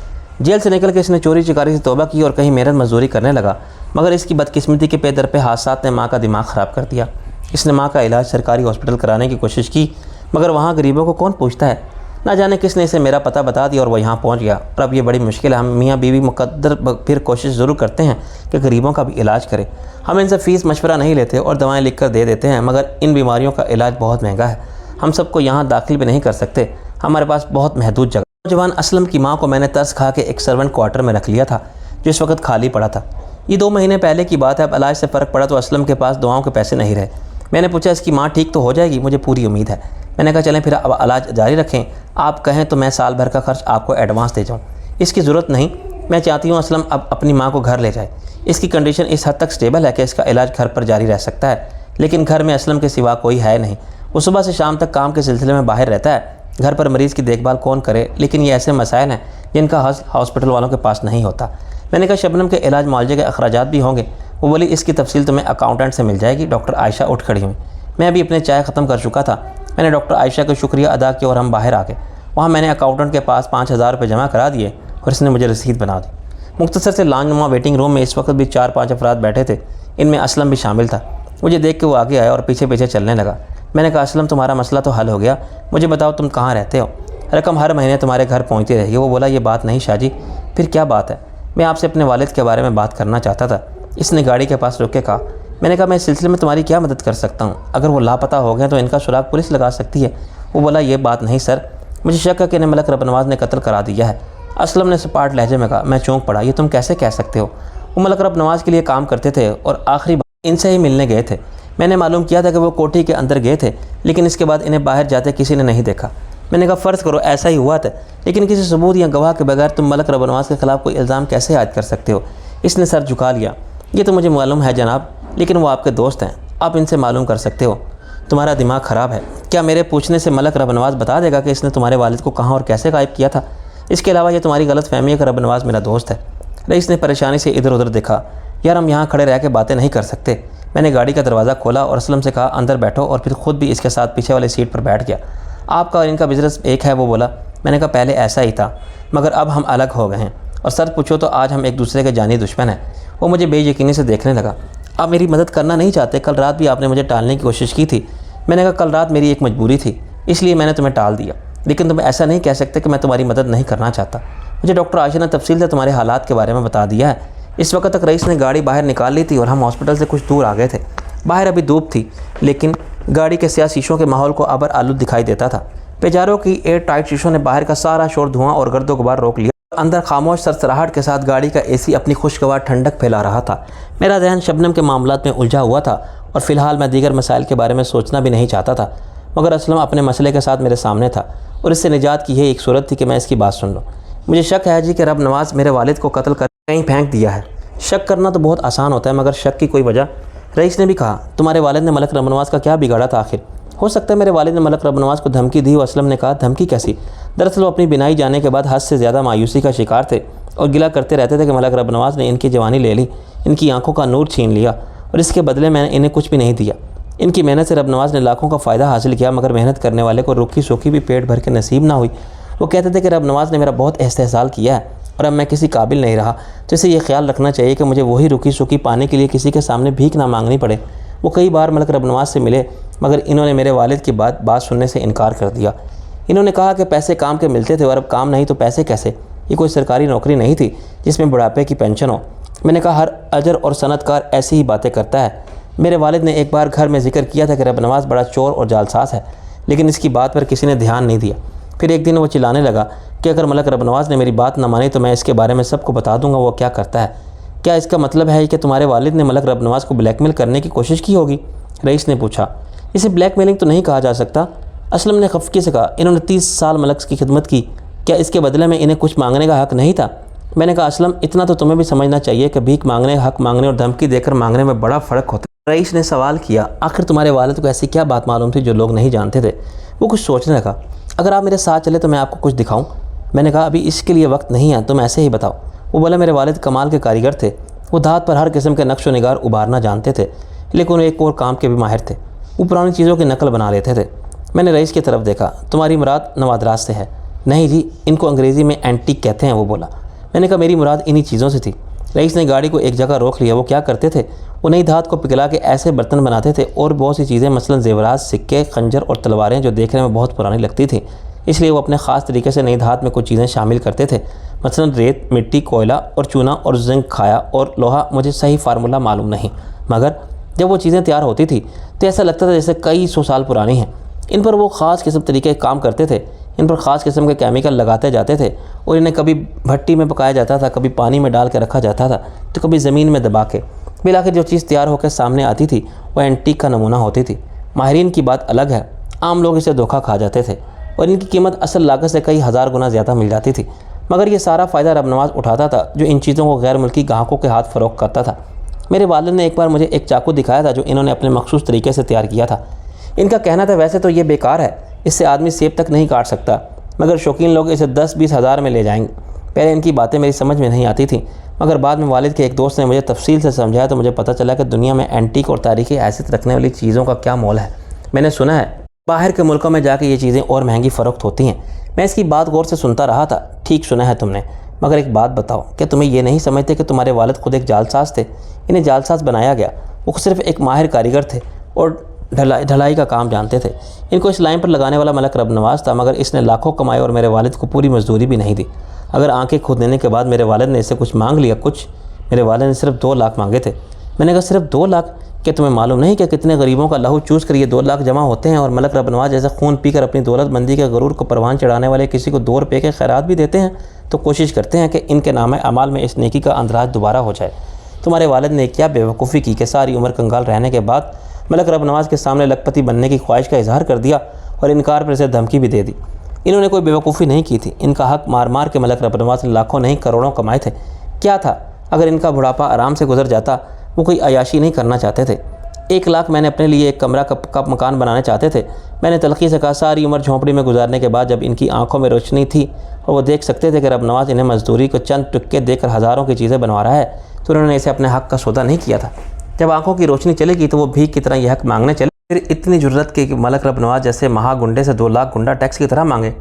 जेल से निकल के इसने चोरी चिकारी से तौबा की और कहीं मेहनत मजदूरी करने लगा, मगर इसकी बदकिस्मती के पेदर पे हादसात ने माँ का दिमाग ख़राब कर दिया। इसने माँ का इलाज सरकारी हॉस्पिटल कराने की कोशिश की, मगर वहाँ गरीबों को कौन पूछता है। ना जाने किसने इसे मेरा पता बता दिया और वह यहाँ पहुँच गया। और अब ये बड़ी मुश्किल है। हम मियाँ बीवी मुकद्दर फिर कोशिश ज़रूर करते हैं कि गरीबों का भी इलाज करें। हम इनसे फ़ीस मशवरा नहीं लेते और दवाएं लिख कर दे देते हैं, मगर इन बीमारियों का इलाज बहुत महंगा है। हम सबको यहाँ दाखिल भी नहीं कर सकते, हमारे पास बहुत महदूद जगह। नौजवान असलम की माँ को मैंने तरस खा के एक सर्वेंट क्वार्टर में रख लिया था जो इस वक्त खाली पड़ा था। ये 2 महीने पहले की बात है। अब इलाज से फ़र्क पड़ा तो असलम के पास दवाओं के पैसे नहीं रहे। मैंने पूछा, इसकी माँ ठीक तो हो जाएगी? मुझे पूरी उम्मीद है। मैंने कहा, चलें फिर अब इलाज जारी रखें। आप कहें तो मैं साल भर का खर्च आपको एडवांस दे जाऊँ। इसकी ज़रूरत नहीं, मैं चाहती हूँ असलम अब अपनी माँ को घर ले जाए। इसकी कंडीशन इस हद तक स्टेबल है कि इसका इलाज घर पर जारी रह सकता है, लेकिन घर में असलम के सिवा कोई है नहीं। वो सुबह से शाम तक काम के सिलसिले में बाहर रहता है। घर पर मरीज़ की देखभाल कौन करे? लेकिन ये ऐसे मसाइल हैं जिनका हॉस्पिटल वालों के पास नहीं होता। मैंने कहा शबनम के इलाज मुआवजे के अखराजात भी होंगे। वो बोली इसकी तफसील तुम्हें अकाउंटेंट से मिल जाएगी। डॉक्टर आयशा उठ खड़ी हुई। मैं अभी अपने चाय ख़त्म कर चुका था। मैंने डॉक्टर आयशा का शुक्रिया अदा किया और हम बाहर आ गए। वहाँ मैंने अकाउंटेंट के पास 5,000 रुपये जमा करा दिए और इसने मुझे रसीद बना दी। मुख्तसर से लांजनुमा वेटिंग रूम में इस वक्त भी 4-5 अफराद बैठे थे। इनमें असलम भी शामिल था। मुझे देख के वो आगे आया और पीछे पीछे चलने लगा। मैंने कहा असलम तुम्हारा मसला तो हल हो गया, मुझे बताओ तुम कहाँ रहते हो? रकम हर महीने तुम्हारे घर पहुँचती रहेगी। वो बोला ये बात नहीं शाहजी। फिर क्या बात है? मैं आपसे अपने वालिद के बारे में बात करना चाहता था। इसने गाड़ी के पास रुक के कहा। मैंने कहा मैं इस सिलसिले में तुम्हारी क्या मदद कर सकता हूँ? अगर वो लापता हो गए तो इनका सुराग पुलिस लगा सकती है। वो बोला ये बात नहीं सर, मुझे शक है कि इन्हें मलक रब नवाज़ ने कत्ल करा दिया है। असलम ने सपाट लहजे में कहा। मैं चौंक पड़ा, ये तुम कैसे कह सकते हो? वो मलक रब नवाज़ के लिए काम करते थे और आखिरी बार इनसे ही मिलने गए थे। मैंने मालूम किया था कि वो कोठी के अंदर गए थे, लेकिन इसके बाद इन्हें बाहर जाते किसी ने नहीं देखा। मैंने कहा फ़र्ज़ करो ऐसा ही हुआ था, लेकिन किसी सबूत या गवाह के बगैर तुम मलक रब नवाज़ के ख़िलाफ़ कोई इल्ज़ाम कैसे आयद कर सकते हो? इसने सर झुका लिया। ये तो मुझे मालूम है जनाब, लेकिन वो आपके दोस्त हैं, आप इनसे मालूम कर सकते हो। तुम्हारा दिमाग ख़राब है क्या? मेरे पूछने से मलक रब नवाज़ बता देगा कि इसने तुम्हारे वालिद को कहाँ और कैसे गायब किया था? इसके अलावा ये तुम्हारी गलत फहमी है कि रब नवाज़ मेरा दोस्त है। रईस ने परेशानी से इधर उधर देखा। यार हम यहाँ खड़े रह के बातें नहीं कर सकते। मैंने गाड़ी का दरवाज़ा खोला और असलम से कहा अंदर बैठो, और फिर खुद भी इसके साथ पीछे वाली सीट पर बैठ गया। आपका और इनका बिज़नेस एक है? वो बोला। मैंने कहा पहले ऐसा ही था, मगर अब हम अलग हो गए हैं, और सच पूछो तो आज हम एक दूसरे के जानी दुश्मन हैं। वो मुझे बेयकीनी से देखने लगा। आप मेरी मदद करना नहीं चाहते? कल रात भी आपने मुझे टालने की कोशिश की थी। मैंने कहा कल रात मेरी एक मजबूरी थी, इसलिए मैंने तुम्हें टाल दिया, लेकिन तुम ऐसा नहीं कह सकते कि मैं तुम्हारी मदद नहीं करना चाहता। मुझे डॉक्टर आयशा ने तफसील से तुम्हारे हालात के बारे में बता दिया है। इस वक्त तक रईस ने गाड़ी बाहर निकाल ली थी और हम हॉस्पिटल से कुछ दूर आ गए थे। बाहर अभी धूप थी, लेकिन गाड़ी के स्याह शीशों के माहौल को आबर आलूद दिखाई देता था। बेजारों की एयर टाइट शीशों ने बाहर का सारा शोर, धुआं और गर्दो गुबार रोक लिया। अंदर खामोश सरसराहट के साथ गाड़ी का एसी अपनी खुशगवार ठंडक फैला रहा था। मेरा जहन शबनम के मामलात में उलझा हुआ था और फ़िलहाल मैं दीगर मसाइल के बारे में सोचना भी नहीं चाहता था, मगर असलम अपने मसले के साथ मेरे सामने था और इससे निजात की यही एक सूरत थी कि मैं इसकी बात सुन लूँ। मुझे शक है जी कि रब नवाज़ मेरे वालिद को कत्ल कर कहीं फेंक दिया है। शक करना तो बहुत आसान होता है, मगर शक की कोई वजह? रईस ने भी कहा। तुम्हारे वालिद ने मलक रब नवाज़ का क्या बिगाड़ा था आखिर? हो सकता है मेरे वालिद ने मलक रब नवाज़ को धमकी दी हो। असलम ने कहा धमकी कैसी? दरअसल वो अपनी बिनाई जाने के बाद हद से ज़्यादा मायूसी का शिकार थे और गिला करते रहते थे कि मलक रब नवाज़ ने इनकी जवानी ले ली, इनकी आंखों का नूर छीन लिया और इसके बदले मैंने इन्हें कुछ भी नहीं दिया। इनकी मेहनत से रब नवाज़ ने लाखों का फ़ायदा हासिल किया, मगर मेहनत करने वाले को रुखी सूखी भी पेट भर के नसीब ना हुई। वो कहते थे कि रब नवाज़ ने मेरा बहुत एहसास किया है और अब मैं किसी काबिल नहीं रहा, तो इसे ये ख्याल रखना चाहिए कि मुझे वही रुखी सूखी पाने के लिए किसी के सामने भीख ना मांगनी पड़े। वो कई बार मलक रब नवाज़ से मिले, मगर इन्होंने मेरे वालिद की बात सुनने से इनकार कर दिया। इन्होंने कहा कि पैसे काम के मिलते थे और अब काम नहीं तो पैसे कैसे? ये कोई सरकारी नौकरी नहीं थी जिसमें बुढ़ापे की पेंशन हो। मैंने कहा हर अजर और सनतकार ऐसी ही बातें करता है। मेरे वालिद ने एक बार घर में जिक्र किया था कि रब नवाज़ बड़ा चोर और जालसाज है, लेकिन इसकी बात पर किसी ने ध्यान नहीं दिया। फिर एक दिन वो चिल्लाने लगा कि अगर मलक रब नवाज़ ने मेरी बात न मानी तो मैं इसके बारे में सबको बता दूंगा वो क्या करता है। क्या इसका मतलब है कि तुम्हारे वालिद ने मलक रब नवाज़ को ब्लैकमेल करने की कोशिश की होगी? रईस ने पूछा। इसे ब्लैकमेलिंग तो नहीं कहा जा सकता। असलम ने खफकी से कहा। इन्होंने 30 साल मलक की खिदमत की, क्या इसके बदले में इन्हें कुछ मांगने का हक़ नहीं था? मैंने कहा असलम इतना तो तुम्हें भी समझना चाहिए कि भीख मांगने, हक़ मांगने और धमकी देकर मांगने में बड़ा फ़र्क होता है। रईस ने सवाल किया। आखिर तुम्हारे वालिद को ऐसी क्या बात मालूम थी जो लोग नहीं जानते थे? वो कुछ सोचने लगा। अगर आप मेरे साथ चले तो मैं आपको कुछ दिखाऊं। मैंने कहा अभी इसके लिए वक्त नहीं है, तुम ऐसे ही बताओ। वो बोला मेरे वालिद कमाल के कारीगर थे। वो धात पर हर किस्म के नक्श व निगार उभारना जानते थे, लेकिन एक और काम के भी माहिर थे। वो पुरानी चीज़ों की नकल बना लेते थे। मैंने रईस की तरफ देखा। तुम्हारी मुराद नवादराज से है? नहीं जी, इनको अंग्रेज़ी में एंटीक कहते हैं। वो बोला। मैंने कहा मेरी मुराद इन्हीं चीज़ों से थी। रईस ने गाड़ी को एक जगह रोक लिया। वो क्या करते थे? वो नई धात को पिघला के ऐसे बर्तन बनाते थे और बहुत सी चीज़ें, मसलन जेवरात, सिक्के, खंजर और तलवारें जो देखने में बहुत पुरानी लगती थी, इसलिए वो अपने ख़ास तरीके से नई धात में कुछ चीज़ें शामिल करते थे, मसलन रेत, मिट्टी, कोयला और चूना और जिंक, खाया और लोहा। मुझे सही फार्मूला मालूम नहीं, मगर जब वो चीज़ें तैयार होती थी तो ऐसा लगता था जैसे कई 100 साल पुरानी हैं। इन पर वो ख़ास किस्म तरीके काम करते थे। इन पर ख़ास किस्म के केमिकल लगाते जाते थे और इन्हें कभी भट्टी में पकाया जाता था, कभी पानी में डाल के रखा जाता था, तो कभी ज़मीन में दबा के। बिलाखिर जो चीज़ तैयार होकर सामने आती थी वह एंटीक का नमूना होती थी। माहिरीन की बात अलग है, आम लोग इसे धोखा खा जाते थे और इनकी कीमत असल लागत से कई हज़ार गुना ज़्यादा मिल जाती थी, मगर ये सारा फ़ायदा रब नवाज़ उठाता था जो इन चीज़ों को गैर मुल्की ग्राहकों के हाथ फ़रोख्त करता था। मेरे वालिद ने एक बार मुझे एक चाकू दिखाया था जो इन्होंने अपने मखसूस तरीके से तैयार किया था। इनका कहना था वैसे तो ये बेकार है, इससे आदमी सेब तक नहीं काट सकता, मगर शौकीन लोग इसे 10-20 हज़ार में ले जाएंगे। पहले इनकी बातें मेरी समझ में नहीं आती थी, मगर बाद में वालिद के एक दोस्त ने मुझे तफसील से समझाया तो मुझे पता चला कि दुनिया में एंटीक और तारीखी हैसियत रखने वाली चीज़ों का क्या मोल है। मैंने सुना है बाहर के मुल्कों में जाके ये चीज़ें और महंगी फ़रोख्त होती हैं। मैं इसकी बात गौर से सुनता रहा था। ठीक सुना है तुमने, मगर एक बात बताओ, क्या तुम्हें ये नहीं समझते कि तुम्हारे वालिद खुद एक जालसाज थे? इन्हें जालसाज बनाया गया। वो सिर्फ एक माहिर कारीगर थे और ढलाई का काम जानते थे। इनको इस लाइन पर लगाने वाला मलक रब नवाज था, मगर इसने लाखों कमाए और मेरे वालिद को पूरी मजदूरी भी नहीं दी। अगर आंखें खोद देने के बाद मेरे वालिद ने इससे कुछ मांग लिया, कुछ, मेरे वालिद ने सिर्फ 2 लाख मांगे थे। मैंने कहा सिर्फ 2 लाख? क्या तुम्हें मालूम नहीं कि कितने गरीबों का लहू चूस कर ये 2 लाख जमा होते हैं? और मलक रब नवाज जैसे खून पीकर अपनी दौलतमंदी के गरूर को परवान चढ़ाने वाले किसी को 2 रुपये के खैरात भी देते हैं तो कोशिश करते हैं कि इनके नाम अमाल में इस नेकी का अंदराज दोबारा हो जाए। तुम्हारे वालिद ने क्या बेवकूफ़ी की कि सारी उम्र कंगाल रहने के बाद मलक रब नवाज के सामने लखपति बनने की ख्वाहिश का इजहार कर दिया और इनकार पर इसे धमकी भी दे दी। इन्होंने कोई बेवकूफ़ी नहीं की थी। इनका हक मार मार के मलक रब नवाज ने लाखों नहीं करोड़ों कमाए थे। क्या था अगर इनका बुढ़ापा आराम से गुजर जाता? वो कोई अयाशी नहीं करना चाहते थे। 1 लाख मैंने अपने लिए एक कमरा का मकान बनाने चाहते थे। मैंने तलखी से कहा सारी उम्र झोंपड़ी में गुजारने के बाद जब इनकी आंखों में रोशनी थी और वो देख सकते थे कि रब नवाज इन्हें मजदूरी को चंद टुक्के देकर हज़ारों की चीज़ें बनवा रहा है, तो उन्होंने इसे अपने हक़ का सौदा नहीं किया था। जब आंखों की रोशनी चलेगी तो वो भीख की तरह यह हक़ मांगने चले। फिर इतनी ज़रूरत की कि मलक रब नवाज जैसे महागुंडे से 2 लाख गुंडा टैक्स की तरह मांगे।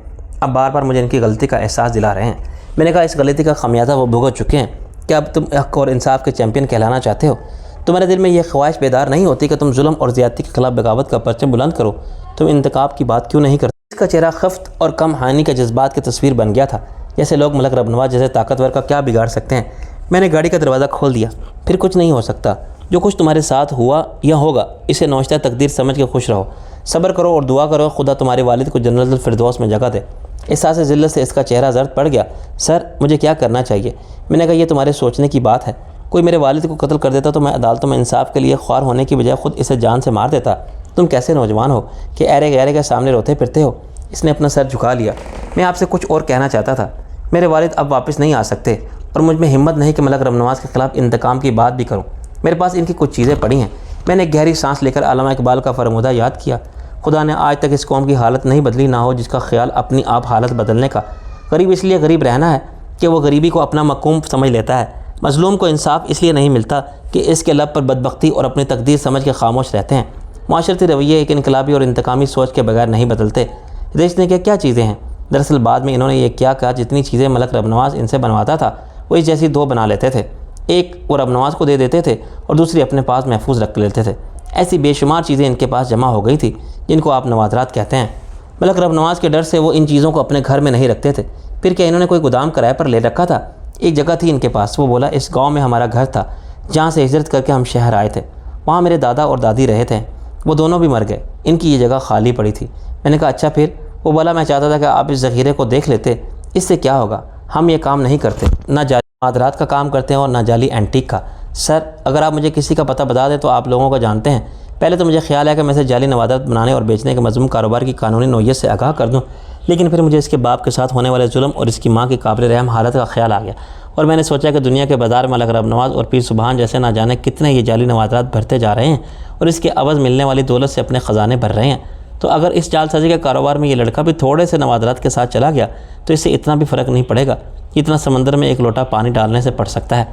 अब बार बार मुझे इनकी गलती का एहसास दिला रहे हैं। मैंने कहा इस गलती का खमियाजा वो भुगत चुके हैं। क्या अब तुम हक़ और इंसाफ के चैम्पियन कहलाना चाहते हो? तुम्हारे दिल में यह ख्वाहिश बेदार नहीं होती कि तुम जुल्म और ज़्यादती के खिलाफ बगावत का परचम बुलंद करो? तुम इंतकाब की बात क्यों नहीं करते? इसका चेहरा खफ्त और कम हानि के जज्बात की तस्वीर बन गया था। जैसे लोग मलक रब नवाज जैसे ताकतवर का क्या बिगाड़ सकते हैं। मैंने गाड़ी का दरवाज़ा खोल दिया। फिर कुछ नहीं हो सकता। जो कुछ तुम्हारे साथ हुआ या होगा इसे नौश्ता तकदीर समझ के खुश रहो, सब्र करो और दुआ करो खुदा तुम्हारे वालिद को जन्नतुल फिरदौस में जगह दे। एहसास ज़िल्लत से इसका चेहरा जर्द पड़ गया। सर मुझे क्या करना चाहिए? मैंने कहा यह तुम्हारे सोचने की बात है। कोई मेरे वालिद को कत्ल कर देता तो मैं अदालतों में इंसाफ के लिए ख्वार होने की बजाय खुद इसे जान से मार देता। तुम कैसे नौजवान हो कि ऐरे गैरे के सामने रोते फिरते हो? इसने अपना सर झुका लिया। मैं आपसे कुछ और कहना चाहता था। मेरे वालिद अब वापस नहीं आ सकते और मुझ में हिम्मत नहीं कि मलक रब नवाज के ख़िलाफ़ इंतकाम की बात भी करूँ। मेरे पास इनकी कुछ चीज़ें पड़ी हैं। मैंने एक गहरी सांस लेकर अल्लामा इकबाल का फरमूदा याद किया। खुदा ने आज तक इस कौम की हालत नहीं बदली ना हो जिसका ख्याल अपनी आप हालत बदलने का। गरीब इसलिए गरीब रहना है कि वो गरीबी को अपना मकूम समझ लेता है। मज़लूम को इंसाफ इसलिए नहीं मिलता कि इसके लब पर बदबख्ती और अपनी तकदीर समझ के खामोश रहते हैं। माशरती रवैये एक इनकलाबी और इंतकामी सोच के बगैर नहीं बदलते। देखने के क्या चीज़ें हैं? दरअसल बाद में इन्होंने ये क्या कहा, जितनी चीज़ें मलक रब नवाज इनसे बनवाता था वो इस जैसी 2 बना लेते थे। एक वो रब नवाज को दे देते थे और दूसरी अपने पास महफूज रख लेते थे। ऐसी बेशुमार चीज़ें इनके पास जमा हो गई थी जिनको आप नवाजरात कहते हैं। मलक रब नवाज के डर से वो इन चीज़ों को अपने घर में नहीं रखते थे। फिर क्या इन्होंने कोई गोदाम किराए पर ले रखा था? एक जगह थी इनके पास। वो बोला इस गांव में हमारा घर था जहाँ से हिजरत करके हम शहर आए थे। वहाँ मेरे दादा और दादी रहे थे। वो दोनों भी मर गए। इनकी ये जगह खाली पड़ी थी। मैंने कहा अच्छा फिर? वो बोला मैं चाहता था कि आप इस ज़ख़ीरे को देख लेते। इससे क्या होगा? हम ये काम नहीं करते, ना जाली मादरात का काम करते हैं और ना जाली एंटीक का। सर अगर आप मुझे किसी का पता बता दें तो आप लोगों को जानते हैं। पहले तो मुझे ख्याल है कि मैं इसे जाली नवादात बनाने और बेचने के मज़मूम कारोबार की कानूनी नौयत से आगाह कर दूं, लेकिन फिर मुझे इसके बाप के साथ होने वाले जुल्म और इसकी माँ की काबिल रहम हालत का ख्याल आ गया और मैंने सोचा कि दुनिया के बाज़ार में मलक रब नवाज और पीर सुबहान जैसे ना जाने कितने ये जाली नवादात भरते जा रहे हैं और इसके अवज़ मिलने वाली दौलत से अपने ख़जाने भर रहे हैं। तो अगर इस जालसाजी के कारोबार में ये लड़का भी थोड़े से नवादात के साथ चला गया तो इससे इतना भी फ़र्क नहीं पड़ेगा जितना समंदर में एक लोटा पानी डालने से पड़ सकता है।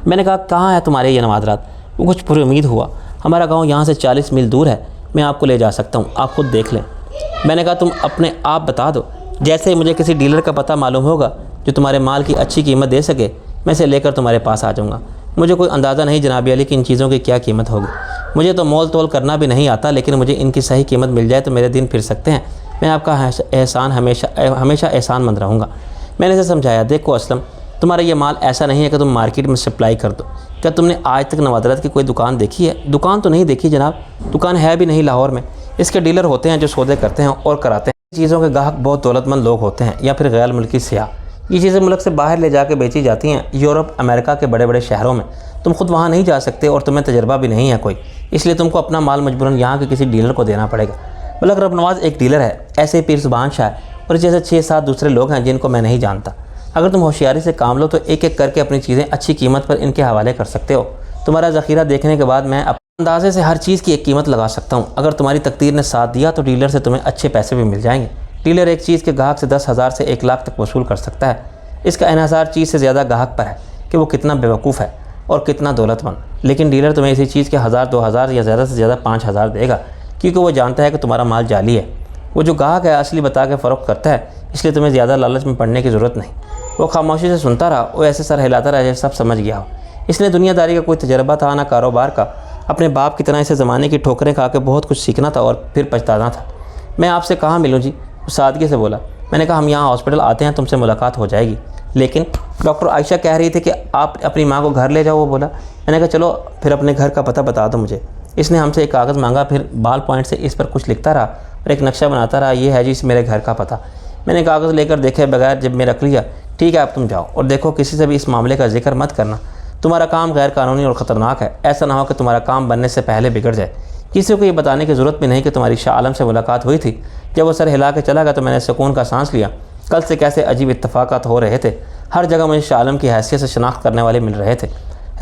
मैंने कहा कहाँ है तुम्हारे ये नवादात? वो कुछ पूरी उम्मीद हुआ। हमारा गांव यहाँ से 40 मील दूर है, मैं आपको ले जा सकता हूँ, आप खुद देख लें। मैंने कहा तुम अपने आप बता दो। जैसे ही मुझे किसी डीलर का पता मालूम होगा जो तुम्हारे माल की अच्छी कीमत दे सके, मैं इसे लेकर तुम्हारे पास आ जाऊँगा। मुझे कोई अंदाज़ा नहीं जनाब अली कि इन चीज़ों की क्या कीमत होगी। मुझे तो मोल तोल करना भी नहीं आता, लेकिन मुझे इनकी सही कीमत मिल जाए तो मेरे दिन फिर सकते हैं। मैं आपका एहसान हमेशा एहसानमंद रहूँगा। मैंने इसे समझाया, देखो असलम, तुम्हारा ये माल ऐसा नहीं है कि तुम मार्केट में सप्लाई कर दो। क्या तुमने आज तक नवादात की कोई दुकान देखी है? दुकान तो नहीं देखी जनाब, दुकान है भी नहीं लाहौर में। इसके डीलर होते हैं जो सौदे करते हैं और कराते हैं। चीज़ों के ग्राहक बहुत दौलतमंद लोग होते हैं या फिर गैर मुल्की सियाह। ये चीज़ें मुल्क से बाहर ले जाके बेची जाती हैं, यूरोप अमेरिका के बड़े बड़े शहरों में। तुम खुद वहाँ नहीं जा सकते और तुम्हें तजर्बा भी नहीं है कोई, इसलिए तुमको अपना माल मजबूरन यहाँ के किसी डीलर को देना पड़ेगा। मलक रब नवाज एक डीलर है, ऐसे ही पीर सुबहान शाह और जैसे 6-7 दूसरे लोग हैं जिनको मैं नहीं जानता। अगर तुम होशियारी से काम लो तो एक एक करके अपनी चीज़ें अच्छी कीमत पर इनके हवाले कर सकते हो। तुम्हारा ज़ख़ीरा देखने के बाद मैं अपने अंदाज़े से हर चीज़ की एक कीमत लगा सकता हूँ। अगर तुम्हारी तकदीर ने साथ दिया तो डीलर से तुम्हें अच्छे पैसे भी मिल जाएंगे। डीलर एक चीज़ के ग्राहक से 10,000 से 1 लाख तक वसूल कर सकता है। इसका इन्हिसार चीज़ से ज़्यादा ग्राहक पर है कि वो कितना बेवकूफ़ है और कितना दौलतमंद। लेकिन डीलर तुम्हें इसी चीज़ के 1000 2000 या ज़्यादा से ज़्यादा 5000 देगा, क्योंकि वो जानता है कि तुम्हारा माल जाली है। वो जो ग्राहक है असली बता के फ़रोख्त करता है, इसलिए तुम्हें ज़्यादा लालच में पड़ने की ज़रूरत नहीं। वो खामोशी से सुनता रहा, वो ऐसे सर हिलाता रहा जैसे सब समझ गया हो। इसलिए दुनियादारी का कोई तजर्बा था ना कारोबार का। अपने बाप की तरह इसे ज़माने की ठोकरें खा के बहुत कुछ सीखना था और फिर पछताना था। मैं आपसे कहाँ मिलूँ जी? वो सादगी से बोला। मैंने कहा हम यहाँ हॉस्पिटल आते हैं, तुमसे मुलाकात हो जाएगी। लेकिन डॉक्टर आयशा कह रही थी कि आप अपनी माँ को घर ले जाओ, वो बोला। मैंने कहा चलो फिर अपने घर का पता बता दो मुझे। इसने हमसे एक कागज़ मांगा, फिर बाल पॉइंट से इस पर कुछ लिखता रहा और एक नक्शा बनाता रहा। ये है जी इस मेरे घर का पता। मैंने कागज़ लेकर देखे बगैर जब मैं रख लिया। ठीक है अब तुम जाओ और देखो किसी से भी इस मामले का जिक्र मत करना। तुम्हारा काम गैर कानूनी और ख़तरनाक है। ऐसा ना हो कि तुम्हारा काम बनने से पहले बिगड़ जाए। किसी को ये बताने की ज़रूरत भी नहीं कि तुम्हारी शाह आलम से मुलाकात हुई थी। जब वो सर हिला के चला गया तो मैंने सुकून का सांस लिया। कल से कैसे अजीब इत्तफाक़ात हो रहे थे। हर जगह मुझे शाह आलम की हैसियत से शनाख्त करने वाले मिल रहे थे।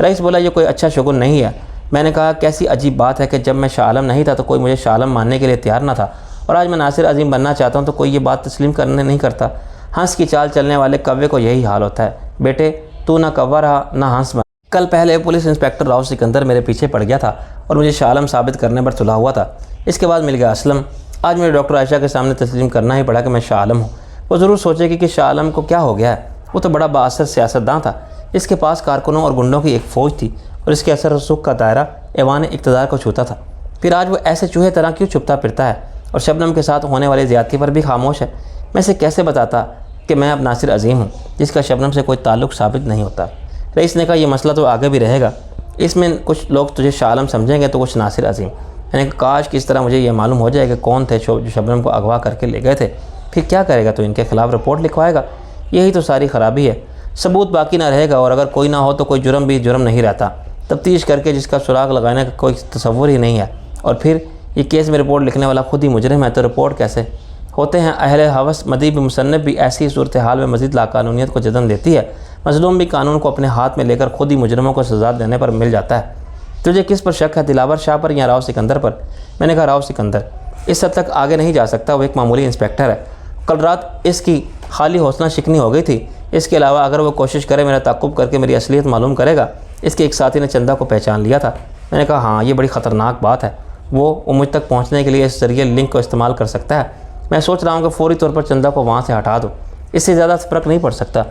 रईस बोला ये कोई अच्छा शगुन नहीं है। मैंने कहा कैसी अजीब बात है कि जब मैं शाह आलम नहीं था तो कोई मुझे शाह आलम मानने के लिए तैयार ना था, और आज मैं नासिर अजीम बनना चाहता हूँ तो कोई ये बात तस्लीम करने नहीं करता। हंस की चाल चलने वाले कव्वे को यही हाल होता है। बेटे तू ना कव्वा रहा ना हंस बना। कल पहले पुलिस इंस्पेक्टर राव सिकंदर मेरे पीछे पड़ गया था और मुझे शाह आलम साबित करने पर तुला हुआ था। इसके बाद मिल गया असलम। आज मुझे डॉक्टर आयशा के सामने तस्लीम करना ही पड़ा कि मैं शाह आलम हूँ। वो ज़रूर सोचेगी कि शाह आलम को क्या हो गया है। वो तो बड़ा बाअसर सियासतदान था। इसके पास कारकुनों और गुंडों की एक फ़ौज थी और इसके असर रसूख का दायरा ऐवान इक़्तिदार को छूता था। फिर आज वो ऐसे चूहे तरह क्यों छुपता फिरता है और शबनम के साथ होने वाली ज़्यादती पर भी खामोश है। मैं इसे कैसे बताता कि मैं अब नासिर अजीम हूँ जिसका शबनम से कोई ताल्लुक़ साबित नहीं होता। रईस ने कहा यह मसला तो आगे भी रहेगा। इसमें कुछ लोग तुझे शाह आलम समझेंगे तो कुछ नासिर अजीम। मैंने कहा काश किस तरह मुझे यह मालूम हो जाए कि कौन थे जो शबनम को अगवा करके ले गए थे। फिर क्या करेगा? तो इनके खिलाफ़ रिपोर्ट लिखवाएगा। यही तो सारी ख़राबी है। सबूत बाकी ना रहेगा और अगर कोई ना हो तो कोई जुर्म भी जुर्म नहीं रहता। तफ्तीश करके जिसका सुराग लगाने का कोई तसव्वुर ही नहीं है। और फिर ये केस में रिपोर्ट लिखने वाला खुद ही मुजरिम है तो रिपोर्ट कैसे? होते हैं अहले हवस मदीब मुसन्निफ भी ऐसी सूरत हाल में मज़ीद लाकानूनियत को जन्म देती है। मज़लूम भी कानून को अपने हाथ में लेकर खुद ही मुजरिमों को सज़ा देने पर मिल जाता है। तुझे किस पर शक है, दिलावर शाह पर या राव सिकंदर पर? मैंने कहा राव सिकंदर। इस हद तक आगे नहीं जा सकता, वो एक मामूली इंस्पेक्टर है। कल रात इसकी खाली हौसला शिकनी हो गई थी। इसके अलावा अगर वो कोशिश करे मेरा ताक़ुब करके मेरी असलियत मालूम करेगा। इसके एक साथी ने चंदा को पहचान लिया था। मैंने कहा हाँ ये बड़ी ख़तरनाक बात है। वो मुझ तक पहुँचने के लिए इस जरिए लिंक को इस्तेमाल कर सकता है। मैं सोच रहा हूँ कि फ़ौरी तौर पर चंदा को वहाँ से हटा दूँ। इससे ज़्यादा फ़र्क नहीं पड़ सकता।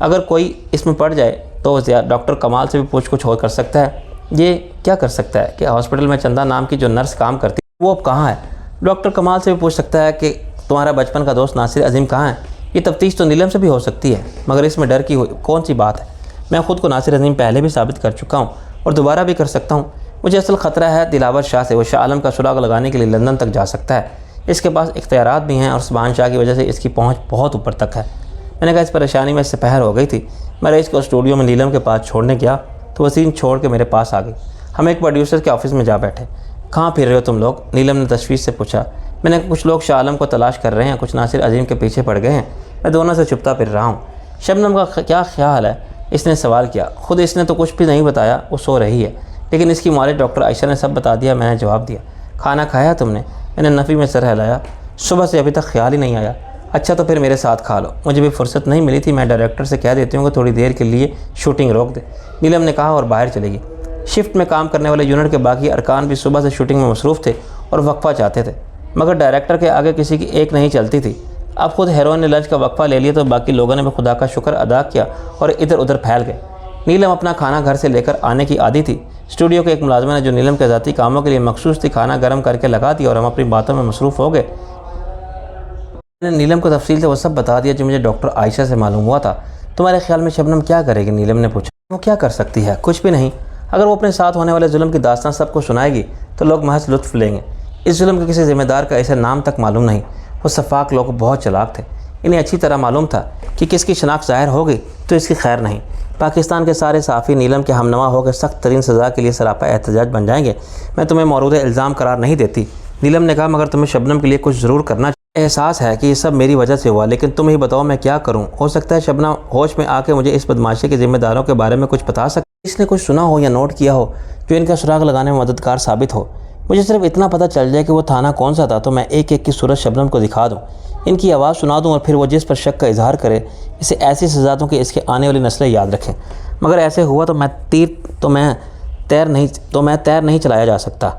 अगर कोई इसमें पड़ जाए तो डॉक्टर कमाल से भी पूछ कुछ हो कर सकता है। ये क्या कर सकता है कि हॉस्पिटल में चंदा नाम की जो नर्स काम करती है वो अब कहाँ है? डॉक्टर कमाल से भी पूछ सकता है कि तुम्हारा बचपन का दोस्त नासिर अजीम कहाँ है? ये तफ्तीश तो नीलम से भी हो सकती है, मगर इसमें डर की कौन सी बात है? मैं ख़ुद को नासिर अजीम पहले भी साबित कर चुका हूँ और दोबारा भी कर सकता हूँ। मुझे असल ख़तरा है दिलावर शाह से। वो शाह आलम का सुराग लगाने के लिए लंदन तक जा सकता है। इसके पास इख्तियारात भी हैं और सुभान शाह की वजह से इसकी पहुँच बहुत ऊपर तक है। मैंने कहा इस परेशानी में इससे पहर हो गई थी। मैं रईस को स्टूडियो में नीलम के पास छोड़ने गया तो वसीम छोड़ के मेरे पास आ गई। हम एक प्रोड्यूसर के ऑफिस में जा बैठे। कहाँ फिर रहे हो तुम लोग? नीलम ने तशवीश से पूछा। मैंने कुछ लोग शाह आलम को तलाश कर रहे हैं, कुछ नासिर अजीम के पीछे पड़ गए हैं। मैं दोनों से छुपता फिर रहा हूँ। शबनम का क्या ख्याल है? इसने सवाल किया। खुद इसने तो कुछ भी नहीं बताया, वो सो रही है। लेकिन इसकी मालिक डॉक्टर आयशा ने सब बता दिया। मैंने जवाब दिया। खाना खाया तुमने? मैंने नफ़ी में सर हिलाया। सुबह से अभी तक ख्याल ही नहीं आया। अच्छा तो फिर मेरे साथ खा लो। मुझे भी फुर्सत नहीं मिली थी। मैं डायरेक्टर से कह देती हूँ कि थोड़ी देर के लिए शूटिंग रोक दे, नीलम ने कहा और बाहर चलेगी। शिफ्ट में काम करने वाले यूनिट के बाकी अरकान भी सुबह से शूटिंग में मसरूफ़ थे और वक्फ़ा चाहते थे, मगर डायरेक्टर के आगे किसी की एक नहीं चलती थी। अब खुद हेरोइन ने लंच का वक्फ़ा ले लिया तो बाकी लोगों ने भी खुदा का शुक्र अदा किया और इधर उधर फैल गए। नीलम अपना खाना घर से लेकर आने की आदी थी। स्टूडियो के एक मुलाजमा ने जो नीलम के ज़ाती कामों के लिए मखसूस थी खाना गर्म करके लगा दिया और हम अपनी बातों में मसरूफ़ हो गए। मैंने नीलम को तफसील से वो सब बता दिया जो मुझे डॉक्टर आयशा से मालूम हुआ था। तुम्हारे ख्याल में शबनम क्या करेगी? नीलम ने पूछा। वो क्या कर सकती है? कुछ भी नहीं। अगर वो अपने साथ होने वाले जुल्म की दास्तान सबको सुनाएगी तो लोग महज लुत्फ़ लेंगे। इस जुल्म के किसी ज़िम्मेदार का इसे नाम तक मालूम नहीं। वो सफाक लोग बहुत चालाक थे। इन्हें अच्छी तरह मालूम था कि किसकी शनाख्त ज़ाहिर होगी तो इसकी खैर नहीं। पाकिस्तान के सारे सहाफ़ी नीलम के हमनवा होकर सख्त तरीन सज़ा के लिए सरापा एहतजाज बन जाएंगे। मैं तुम्हें मौरूद इल्ज़ाम करार नहीं देती, नीलम ने कहा, मगर तुम्हें शबनम के लिए कुछ ज़रूर करना चाहिए। एहसास है कि ये सब मेरी वजह से हुआ, लेकिन तुम ही बताओ मैं क्या करूं? हो सकता है शबनम होश में आके मुझे इस बदमाशी के ज़िम्मेदारों के बारे में कुछ बता सके। इसने कुछ सुना हो या नोट किया हो जो इनका सुराग लगाने में मददगार साबित हो। मुझे सिर्फ इतना पता चल जाए कि वो थाना कौन सा था तो मैं एक एक की सूरत शबनम को दिखा दूँ, इनकी आवाज़ सुना दूँ और फिर वो जिस पर शक का इजहार करे इसे ऐसी सज़ा दूँ कि इसके आने वाली नस्लें याद रखें। मगर ऐसे हुआ तो मैं तैर नहीं चलाया जा सकता।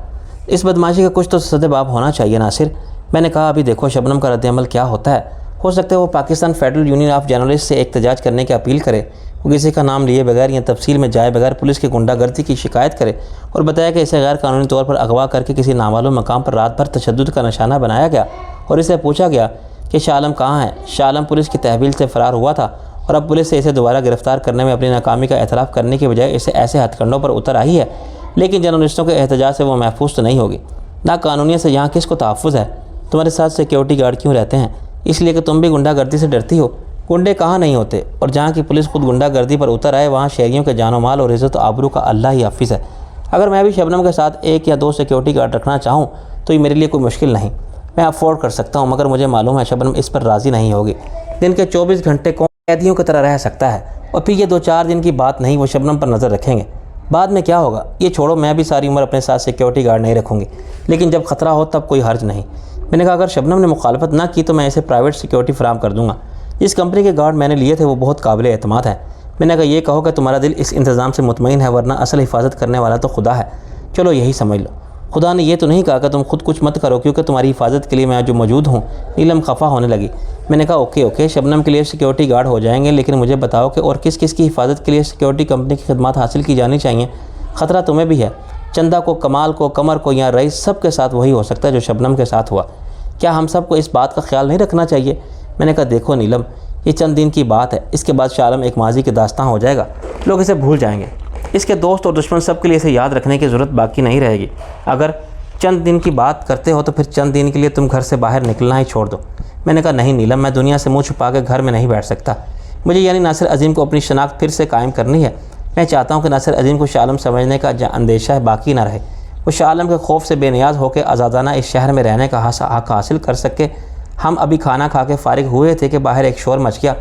इस बदमाशी का कुछ तो सद्देबाब होना चाहिए नासिर। मैंने कहा, अभी देखो शबनम का रद्द-ए-अमल क्या होता है। हो सकता है वो Pakistan federal union of journalist से एहतजाज करने की अपील करे, वो किसी का नाम लिए बगैर या तफसील में जाए बगैर पुलिस की गुंडागर्दी की शिकायत करे और बताया कि इसे गैर कानूनी तौर पर अगवा करके किसी नामालूम मकाम पर रात भर तशद्दुद का निशाना बनाया गया और इसे पूछा गया कि शाह आलम कहाँ है। शाह आलम पुलिस की तहवील से फ़रार हुआ था और अब पुलिस से इसे दोबारा गिरफ्तार करने में अपनी नाकामी का एतराफ़ करने की बजाय इसे ऐसे हथकंडों पर उतर आई है। लेकिन जर्नलिस्टों के एहतजाज से वो महफूज तो नहीं होगी। नाकानूनियत से यहाँ किसको तहफ़्फ़ुज़ है? तुम्हारे साथ सिक्योरिटी गार्ड क्यों रहते हैं? इसलिए कि तुम भी गुंडागर्दी से डरती हो। गुंडे कहाँ नहीं होते, और जहाँ की पुलिस खुद गुंडागर्दी पर उतर आए वहाँ शहरियों के जानो माल और इज़्ज़त आबरू का अल्लाह ही हाफिज़ है। अगर मैं भी शबनम के साथ 1 या 2 सिक्योरिटी गार्ड रखना चाहूँ तो ये मेरे लिए कोई मुश्किल नहीं, मैं अफोर्ड कर सकता हूँ। मगर मुझे मालूम है शबनम इस पर राज़ी नहीं होगी। दिन के 24 घंटे कौन कैदियों की तरह रह सकता है? और फिर ये 2-4 दिन की बात नहीं, वो शबनम पर नज़र रखेंगे। बाद में क्या होगा ये छोड़ो, मैं भी सारी उम्र अपने साथ सिक्योरिटी गार्ड नहीं रखूँगी, लेकिन जब ख़तरा हो तब कोई हर्ज नहीं। मैंने कहा, अगर शबनम ने मुखालफत ना की तो मैं इसे प्राइवेट सिक्योरिटी फराहम कर दूँगा। जिस कंपनी के गार्ड मैंने लिए थे वो बहुत काबिल एतमाद है। मैंने कहा, ये कहो कि तुम्हारा दिल इस इंतज़ाम से मुतमईन है, वरना असल हिफाजत करने वाला तो खुदा है। चलो यही समझ लो। खुदा ने ये तो नहीं कहा कि तुम खुद कुछ मत करो क्योंकि तुम्हारी हिफाजत के लिए मैं जो मौजूद हूँ। नीलम खफा होने लगी। मैंने कहा, ओके शबनम के लिए सिक्योरिटी गार्ड हो जाएंगे, लेकिन मुझे बताओ कि और किस किस की हिफाजत के लिए सिक्योरिटी कंपनी की खिदमत हासिल की जानी चाहिए? ख़तरा तुम्हें भी है। चंदा को, कमाल को, कमर को या रईस, सब के साथ वही हो सकता है जो शबनम के साथ हुआ। क्या हम सबको इस बात का ख्याल नहीं रखना चाहिए? मैंने कहा, देखो नीलम, ये चंद दिन की बात है, इसके बाद शाह आलम एक माजी की दास्तां हो जाएगा, लोग इसे भूल जाएंगे। इसके दोस्त और दुश्मन सब के लिए इसे याद रखने की ज़रूरत बाकी नहीं रहेगी। अगर चंद दिन की बात करते हो तो फिर चंद दिन के लिए तुम घर से बाहर निकलना ही छोड़ दो। मैंने कहा, नहीं नीलम, मैं दुनिया से मुँह छुपा के घर में नहीं बैठ सकता। मुझे यानी नासिर अज़ीम को अपनी शनाख्त फिर से कायम करनी है। मैं चाहता हूँ कि नासिर अज़ीम को शाह आलम समझने का अंदेशा है बाकी ना रहे। वो शाह आलम के खौफ से बेनियाज होकर आज़ादाना इस शहर में रहने का हक हासिल कर सके। हम अभी खाना खा के फ़ारिग हुए थे कि बाहर एक शोर मच गया।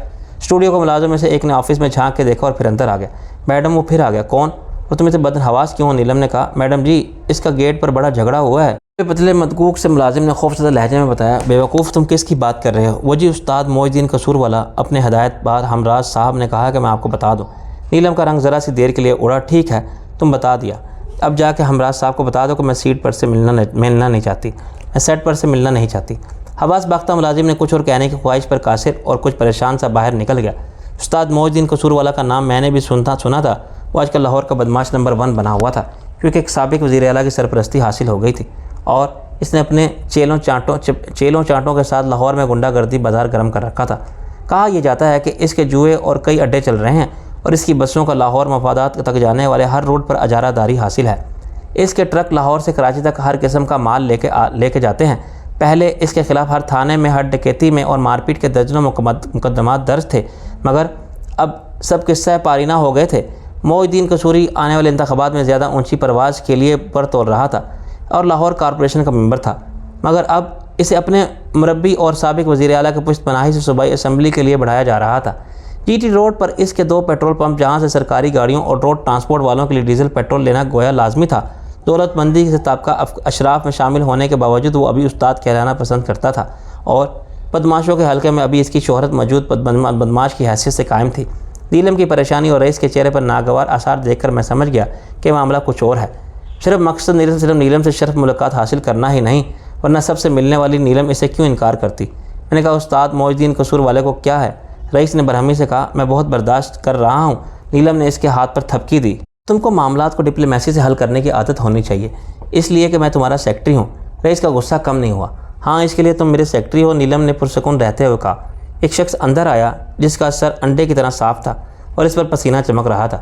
स्टूडियो के मुलाजिम में से एक ने ऑफिस में झांक के देखा और फिर अंदर आ गया। मैडम, वो फिर आ गया। कौन? और तुम इसे बदहवास क्यों हो? नीलम ने कहा, मैडम जी, इसका गेट पर बड़ा झगड़ा हुआ है। पतले मदकूक से मुलाजिम ने खौफजदा लहजे में बताया। बेवकूफ़, तुम किसकी बात कर रहे हो? वो जी उस्ताद मोइनुद्दीन कसूर वाला। अपने हदायतबाज हमराज साहब ने कहा कि मैं आपको बता दूँ। नीलम का रंग ज़रा सी देर के लिए उड़ा। ठीक है, तुम बता दिया, अब जाके हमराज साहब को बता दो कि मैं सीट पर से मिलना नहीं चाहती, मैं सेट पर से मिलना नहीं चाहती। हवास बाख्ता मुलाजिम ने कुछ और कहने की ख्वाहिश पर कासिर और कुछ परेशान सा बाहर निकल गया। उस्ताद मोइनुद्दीन कसूर वाला का नाम मैंने भी सुना था। वो आजकल लाहौर का बदमाश नंबर 1 बना हुआ था क्योंकि एक साबिक वज़ीर आला की सरपरस्ती हासिल हो गई थी और इसने अपने चेलों चांटों के साथ लाहौर में गुंडागर्दी बाजार गर्म कर रखा था। कहा यह जाता है कि इसके जुए और कई अड्डे चल रहे हैं और इसकी बसों का लाहौर मफादात तक जाने वाले हर रोड पर अजारादारी हासिल है। इसके ट्रक लाहौर से कराची तक हर किस्म का माल लेके जाते हैं। पहले इसके खिलाफ हर थाने में, हर डकैती में और मारपीट के दर्जनों मुकदमात दर्ज थे, मगर अब सब किस्सा पारीना हो गए थे। मोइनुद्दीन कसूरी आने वाले इंतखाबात में ज़्यादा ऊंची परवाज़ के लिए पर तोड़ रहा था और लाहौर कॉरपोरेशन का मेंबर था, मगर अब इसे अपने मुरब्बी और साबिक वज़ीर आला के पुश्तपनाही से सूबाई असम्बली के लिए बढ़ाया जा रहा था। जीटी रोड पर इसके 2 पेट्रोल पंप, जहाँ से सरकारी गाड़ियों और रोड ट्रांसपोर्ट वालों के लिए डीजल पेट्रोल लेना गोया लाजमी था। दौलतमंदी से ताबका अशराफ में शामिल होने के बावजूद वो अभी उस्ताद कहलाना पसंद करता था और बदमाशों के हल्के में अभी इसकी शोहरत मौजूद बदमाश की हैसियत से कायम थी। नीलम की परेशानी और रईस के चेहरे पर नागवार आसार देखकर मैं समझ गया कि मामला कुछ और है। सिर्फ मकसद नीलम से शर्फ मुलाकात हासिल करना ही नहीं, वरना सबसे मिलने वाली नीलम इसे क्यों इनकार करती। मैंने कहा, उस्ताद मोइनुद्दीन कसूर वाले को क्या है? रईस ने बरहमी से कहा, मैं बहुत बर्दाश्त कर रहा हूँ। नीलम ने इसके हाथ पर थपकी दी। तुमको मामलात को डिप्लोमेसी से हल करने की आदत होनी चाहिए, इसलिए कि मैं तुम्हारा सेक्रेटरी हूँ। रईस का गुस्सा कम नहीं हुआ। हाँ, इसके लिए तुम मेरे सेक्रेटरी हो, नीलम ने पुरसुकून रहते हुए कहा। एक शख्स अंदर आया जिसका सर अंडे की तरह साफ था और इस पर पसीना चमक रहा था।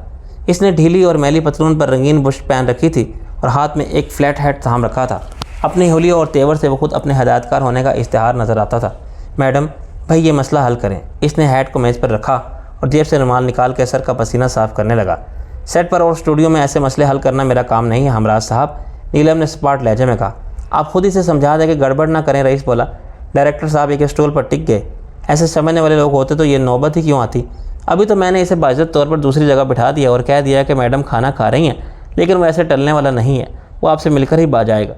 इसने ढीली और मैली पतलून पर रंगीन बुश पहन रखी थी और हाथ में एक फ्लैट हैट थाम रखा था। अपनी हुलिया और तेवर से वो खुद अपने हदायतकार होने का इश्तिहार नज़र आता था। मैडम, भाई ये मसला हल करें। इसने हैट को मेज़ पर रखा और जेब से रुमाल निकाल के सर का पसीना साफ़ करने लगा। सेट पर और स्टूडियो में ऐसे मसले हल करना मेरा काम नहीं है हमराज साहब, नीलम ने स्पाट लहजे में कहा। आप खुद ही से समझा दें कि गड़बड़ ना करें। रईस बोला। डायरेक्टर साहब एक स्टूल पर टिक गए। ऐसे समझने वाले लोग होते तो ये नौबत ही क्यों आती। अभी तो मैंने इसे बाइज्जत तौर पर दूसरी जगह बिठा दिया और कह दिया कि मैडम खाना खा रही हैं, लेकिन वो ऐसे टलने वाला नहीं है, वो आपसे मिलकर ही बाज आएगा।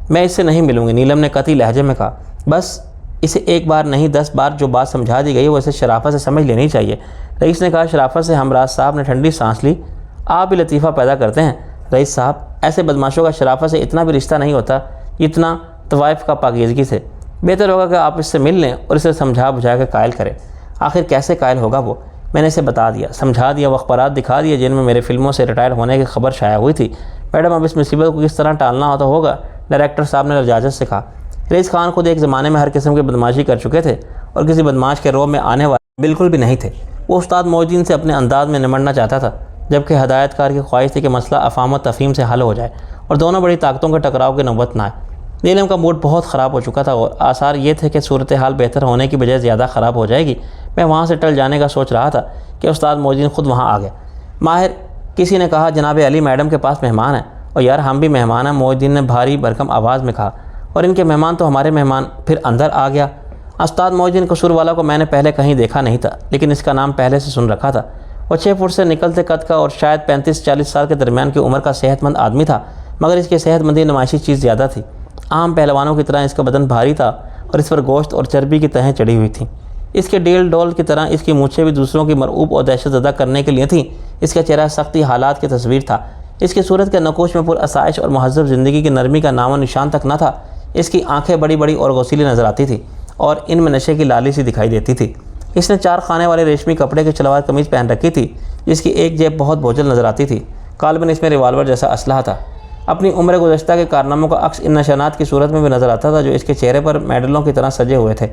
मैं इससे नहीं मिलूँगी, नीलम ने कतई लहजे में कहा। बस इसे एक बार नहीं 10 बार जो बात समझा दी गई वो इसे शराफत से समझ लेनी चाहिए। रईस ने कहा। शराफत से हमराज साहब ने ठंडी सांस ली। आप भी लतीफ़ा पैदा करते हैं रईस साहब, ऐसे बदमाशों का शराफत से इतना भी रिश्ता नहीं होता जितना तवाइफ का पाकीज़गी से। बेहतर होगा कि आप इससे मिल लें और इसे समझा बुझा कर कायल करें। आखिर कैसे कायल होगा वो? मैंने इसे बता दिया, समझा दिया, वो अखबारात दिखा दिए जिनमें मेरे फिल्मों से रिटायर होने की खबर शाया हुई थी। मैडम अब इस मुसीबत को किस तरह टालना होता होगा, डायरेक्टर साहब ने लजाजत से कहा। रईस खान खुद एक ज़माने में हर किस्म की बदमाशी कर चुके थे और किसी बदमाश के रोब में आने वाले बिल्कुल भी नहीं थे। वो उस्ताद मोइनुद्दीन से अपने अंदाज में निमटना चाहता था, जबकि हदायतकार की ख्वाहिश थी कि मसला अफ़ाम व तफ़हीम से हल हो जाए और दोनों बड़ी ताकतों के टकराव की नौबत ना आए। नीलम का मूड बहुत ख़राब हो चुका था और आसार ये थे कि सूरत हाल बेहतर होने की बजाय ज़्यादा ख़राब हो जाएगी। मैं वहाँ से टल जाने का सोच रहा था कि उस्ताद मोइनुद्दीन खुद वहाँ आ गया। माहिर, किसी ने कहा जनाब अली मैडम के पास मेहमान है। और यार हम भी मेहमान हैं, मोइनुद्दीन ने भारी भरकम आवाज़ में कहा। और इनके मेहमान तो हमारे मेहमान। फिर अंदर आ गया। उस्ताद मोइनुद्दीन कसूर वाला को मैंने पहले कहीं देखा नहीं था, लेकिन इसका नाम पहले से सुन रखा था। वो 6 फुट से निकलते कद का और शायद 35-40 साल के दरमियान की उम्र का सेहतमंद आदमी था, मगर इसकी सेहतमंदी नुमाइशी चीज़ ज़्यादा थी। आम पहलवानों की तरह इसका बदन भारी था और इस पर गोश्त और चर्बी की तहें चढ़ी हुई थीं। इसके डील डोल की तरह इसकी मूछें भी दूसरों की मरऊब और दहशत ज़दा करने के लिए थीं। इसका चेहरा सख्ती हालात की तस्वीर था। इसकी सूरत के नकोश में पुरअसाइश और महज़ब ज़िंदगी की नरमी का नामो निशान तक न था। इसकी आंखें बड़ी बड़ी और गौसीली नज़र आती थी और इनमें नशे की लाली सी दिखाई देती थी। इसने 4 खाने वाले रेशमी कपड़े की सलवार कमीज़ पहन रखी थी, जिसकी एक जेब बहुत बोझल नज़र आती थी। काल्बन इसमें रिवाल्वर जैसा असलहा था। अपनी उम्र गुज़श्ता के कारनामों का अक्स इन निशानात की सूरत में भी नज़र आता था, जो इसके चेहरे पर मेडलों की तरह सजे हुए थे।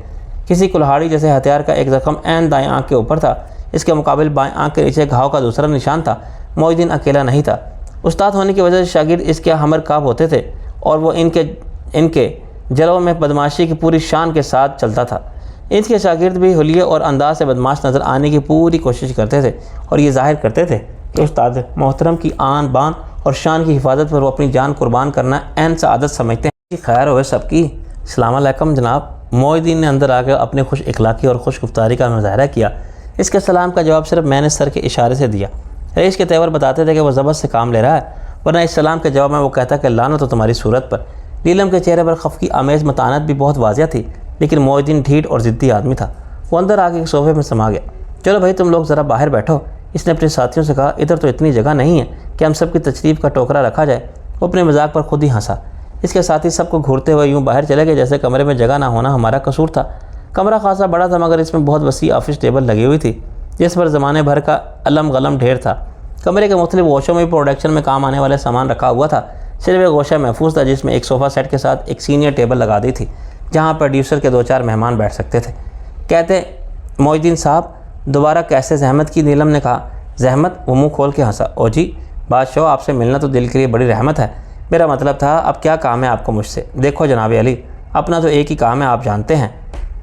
किसी कुल्हाड़ी जैसे हथियार का एक ज़ख्म ऐन दाएँ आँख के ऊपर था। इसके मुकाबिल बाएँ आँख के नीचे घाव का दूसरा निशान था। मोइनुद्दीन अकेला नहीं था। उस्ताद होने की वजह से शागिर्द इसके हमर काब होते थे और वो इनके जलवों में बदमाशी की पूरी शान के साथ चलता था। इसके शागिर्द भी हुलिये और अंदाज से बदमाश नज़र आने की पूरी कोशिश करते थे और ये जाहिर करते थे कि उस्ताद मोहतरम की आन बान और शान की हिफाजत पर वो अपनी जान कुर्बान करना ऐन सादत समझते हैं। खैर हो सबकी। अस्सलाम वालेकुम जनाब। मोइनुद्दीन ने अंदर आकर अपने खुश इखलाकी और खुश गुफ्तारी का मुजाहरा किया। इसके सलाम का जवाब सिर्फ मैंने सर के इशारे से दिया। रईस के तेवर बताते थे कि वह ज़बत से काम ले रहा है, वरना इस सलाम के जवाब में वो कहता कि लानत तो तुम्हारी सूरत पर। नीलम के चेहरे पर खफकी आमेज़ मतानत भी बहुत वाज़िया थी, लेकिन मोइनुद्दीन ढीठ और ज़िद्दी आदमी था। वो अंदर आके सोफे में समा गया। चलो भाई तुम लोग ज़रा बाहर बैठो, इसने अपने साथियों से कहा। इधर तो इतनी जगह नहीं है कि हम सब की तशरीफ़ का टोकरा रखा जाए। वो अपने मजाक पर खुद ही हंसा। इसके साथी सबको घूरते हुए यूँ बाहर चले गए जैसे कमरे में जगह ना होना हमारा कसूर था। कमरा खासा बड़ा था, मगर इसमें बहुत वसी ऑफिस टेबल लगी हुई थी, जिस पर ज़माने भर का अलम गलम ढेर था। कमरे के मुख्तलिफ गोशों में प्रोडक्शन में काम आने वाले सामान रखा हुआ था। सिर्फ एक गोशा महफूज था, जिसमें एक सोफ़ा सेट के साथ एक सीनियर टेबल लगा दी थी, जहाँ प्रोड्यूसर के 2-4 मेहमान बैठ सकते थे। कहते मोइनुद्दीन साहब दोबारा कैसे ज़हमत की? नीलम ने कहा। ज़हमत? वो मुँह खोल के हंसा। ओ जी बादशाह, आपसे मिलना तो दिल के लिए बड़ी रहमत है। मेरा मतलब था अब क्या काम है आपको मुझसे? देखो जनाब अली, अपना तो एक ही काम है, आप जानते हैं,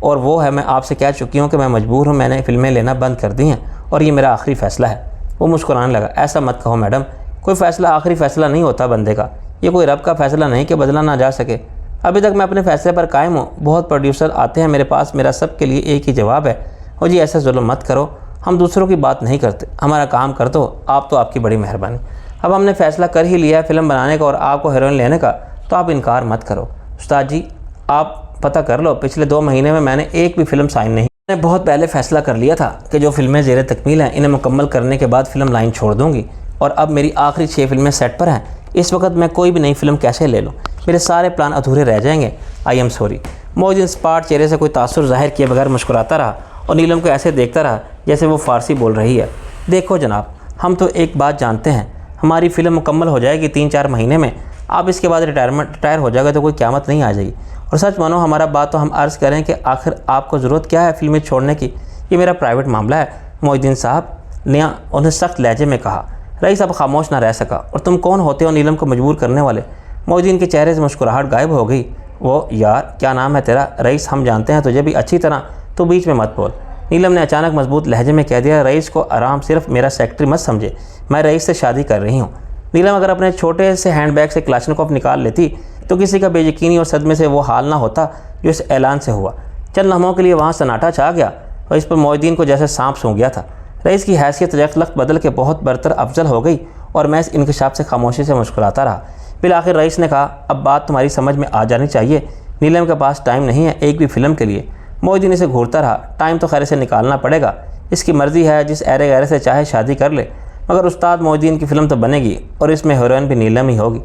और वो है मैं आपसे कह चुकी हूँ कि मैं मजबूर हूँ। मैंने फ़िल्में लेना बंद कर दी हैं और ये मेरा आखिरी फ़ैसला है। वो मुस्कुराने लगा। ऐसा मत कहो मैडम, कोई फ़ैसला आखिरी फ़ैसला नहीं होता बंदे का। ये कोई रब का फ़ैसला नहीं कि बदला ना जा सके। अभी तक मैं अपने फ़ैसले पर कायम हूँ। बहुत प्रोड्यूसर आते हैं मेरे पास, मेरा सब के लिए एक ही जवाब है, हो जी ऐसा जुल्म मत करो, हम दूसरों की बात नहीं करते, हमारा काम कर दो, आप तो आपकी बड़ी मेहरबानी। अब हमने फ़ैसला कर ही लिया है फ़िल्म बनाने का और आपको हीरोइन लेने का, तो आप इनकार मत करो। उस्ताद जी आप पता कर लो, पिछले 2 महीने में मैंने एक भी फ़िल्म साइन नहीं। मैंने बहुत पहले फ़ैसला कर लिया था कि जो फ़िल्में ज़ेरे तकमील हैं इन्हें मुकम्मल करने के बाद फ़िल्म लाइन छोड़ दूँगी, और अब मेरी आखिरी 6 फ़िल्में सेट पर हैं। इस वक्त मैं कोई भी नई फ़िल्म कैसे ले लूँ? मेरे सारे प्लान अधूरे रह जाएंगे। I am sorry. Moinuddin spot चेहरे से कोई तासुर ज़ाहिर किए बगैर मुस्कुराता रहा और नीलम को ऐसे देखता रहा जैसे वो फ़ारसी बोल रही है। देखो जनाब, हम तो एक बात जानते हैं, हमारी फ़िल्म मुकम्मल हो जाएगी 3-4 महीने में। आप इसके बाद रिटायर हो जाएगा तो कोई क़यामत नहीं आ जाएगी। और सच मानो हमारा बात तो हम अर्ज़ करें कि आखिर आपको ज़रूरत क्या है फ़िल्में छोड़ने की? ये मेरा प्राइवेट मामला है। मोइनुद्दीन साहब ने उन्हें सख्त लहजे में कहा। रईस अब खामोश ना रह सका। और तुम कौन होते हो नीलम को मजबूर करने वाले? मोइनुद्दीन के चेहरे से मुस्कुराहट गायब हो गई। वो यार क्या नाम है तेरा? रईस हम जानते हैं तुझे भी अच्छी तरह, तो बीच में मत बोल। नीलम ने अचानक मजबूत लहजे में कह दिया। रईस को आराम, सिर्फ मेरा सेक्रेटरी मत समझे, मैं रईस से शादी कर रही हूँ। नीलम अगर अपने छोटे से हैंडबैग से क्लाशनिकोव निकाल लेती तो किसी का बेयकीनी और सदमे से वो हाल ना होता जो इस ऐलान से हुआ। चंद लम्हों के लिए वहाँ सन्नाटा छा गया और इस पर मोइनुद्दीन को जैसे सांप सूंघ गया था। रईस की हैसियत यकलख्त बदल के बहुत बरतर अफजल हो गई और मैं इस इंकशाफ से खामोशी से मुस्कुराता रहा। फिर आखिर रईस ने कहा, अब बात तुम्हारी समझ में आ जानी चाहिए, नीलम के पास टाइम नहीं है एक भी फिल्म के लिए। मोहिउद्दीन इसे घूरता रहा, टाइम तो खैर से निकालना पड़ेगा, इसकी मर्ज़ी है, जिस ऐरे गैरे से चाहे शादी कर ले, मगर उस्ताद मोहिउद्दीन की फ़िल्म तो बनेगी और इसमें हीरोइन भी नीलम ही होगी।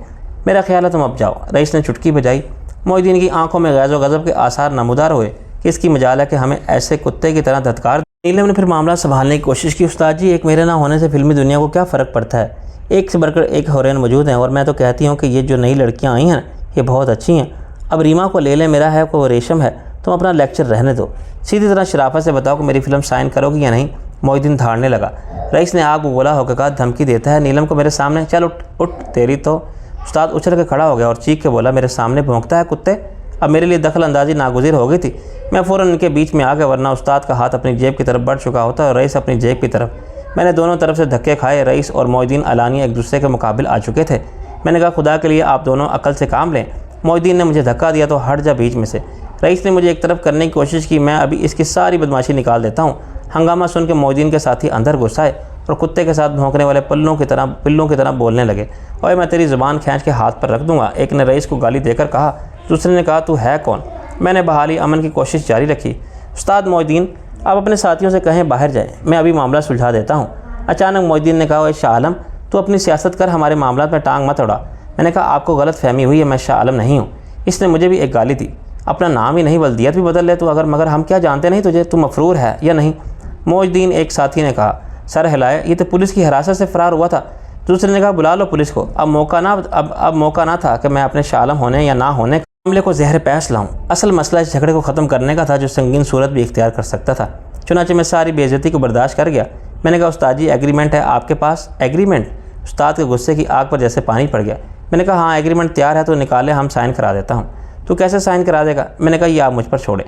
मेरा ख्याल है तुम अब जाओ। रईस ने चुटकी बजाई। मोहिउद्दीन की आंखों में गैज़ो गज़ब के आसार नमूदार हुए कि इसकी मजाल है कि हमें ऐसे कुत्ते की तरह धत्कार। नीलम ने फिर मामला संभालने की कोशिश की। उस्ताद जी, एक मेरे ना होने से फिल्मी दुनिया को क्या फ़र्क पड़ता है, एक से बढ़कर एक हीरोइन मौजूद हैं और मैं तो कहती हूँ कि ये जो नई लड़कियाँ आई हैं ये बहुत अच्छी हैं। अब रीमा को ले लें, मेरा है को रेशम है, तुम अपना लेक्चर रहने दो, सीधी तरह शराफत से बताओ कि मेरी फ़िल्म साइन करोगी या नहीं। मोहिउद्दीन धाड़ने लगा। रईस ने आग उगला होकर कहा, धमकी देता है नीलम को मेरे सामने, चल उठ उठ तेरी तो। उस्ताद उछल के खड़ा हो गया और चीख के बोला, मेरे सामने भौंकता है कुत्ते। अब मेरे लिए दखल अंदाजी नागुज़ीर हो गई थी। मैं फ़ौरन इनके बीच में आ गया, वरना उस्ताद का हाथ अपनी जेब की तरफ बढ़ चुका होता और रईस अपनी जेब की तरफ। मैंने दोनों तरफ से धक्के खाए। रईस और मोहिउद्दीन अलानिया एक दूसरे के मुकाबिल आ चुके थे। मैंने कहा, खुदा के लिए आप दोनों अकल से काम लें। मोहिउद्दीन ने मुझे धक्का दिया तो हट जा बीच में से। रईस ने मुझे एक तरफ करने की कोशिश की। मैं अभी इसकी सारी बदमाशी निकाल देता हूँ। हंगामा सुन के मोहिउद्दीन के साथी अंदर घुस आए और कुत्ते के साथ भौंकने वाले पिल्लों की तरह बोलने लगे, और मैं तेरी ज़ुबान खींच के हाथ पर रख दूंगा। एक ने रईस को गाली देकर कहा। दूसरे ने कहा, तू है कौन। मैंने बहाली अमन की कोशिश जारी रखी। उस्ताद मोहिउद्दीन, आप अपने साथियों से कहें बाहर जाएँ, मैं अभी मामला सुलझा देता हूँ। अचानक मोहिउद्दीन ने कहा, शाह आलम, तू अपनी सियासत कर, हमारे मामला में टांग मत अड़ा। मैंने कहा, आपको गलत फहमी हुई है, मैं शाह आलम नहीं हूँ। इसने मुझे भी एक गाली दी। अपना नाम ही नहीं बल्दियत भी बदल ले तो अगर, मगर हम क्या जानते नहीं तुझे, तू मफरूर है या नहीं। मोहिउद्दीन, एक साथी ने कहा। सर हिलाए, ये तो पुलिस की हिरासत से फ़रार हुआ था। दूसरे ने कहा, बुला लो पुलिस को। अब मौका ना था कि मैं अपने शाह आलम होने या ना होने मामले को जहर पैस लाऊं। असल मसला इस झगड़े को ख़त्म करने का था जो संगीन सूरत भी इख्तियार कर सकता था। चुनांचे मैं सारी बेइज्जती को बर्दाश्त कर गया। मैंने कहा, उस्ताद जी, एग्रीमेंट है आपके पास। एग्रीमेंट? उस्ताद के गुस्से की आग पर जैसे पानी पड़ गया। मैंने कहा, हाँ एग्रीमेंट तैयार है तो निकाले, हम साइन करा देता हूँ। तू कैसे साइन करा देगा? मैंने कहा, ये आप मुझ पर छोड़े।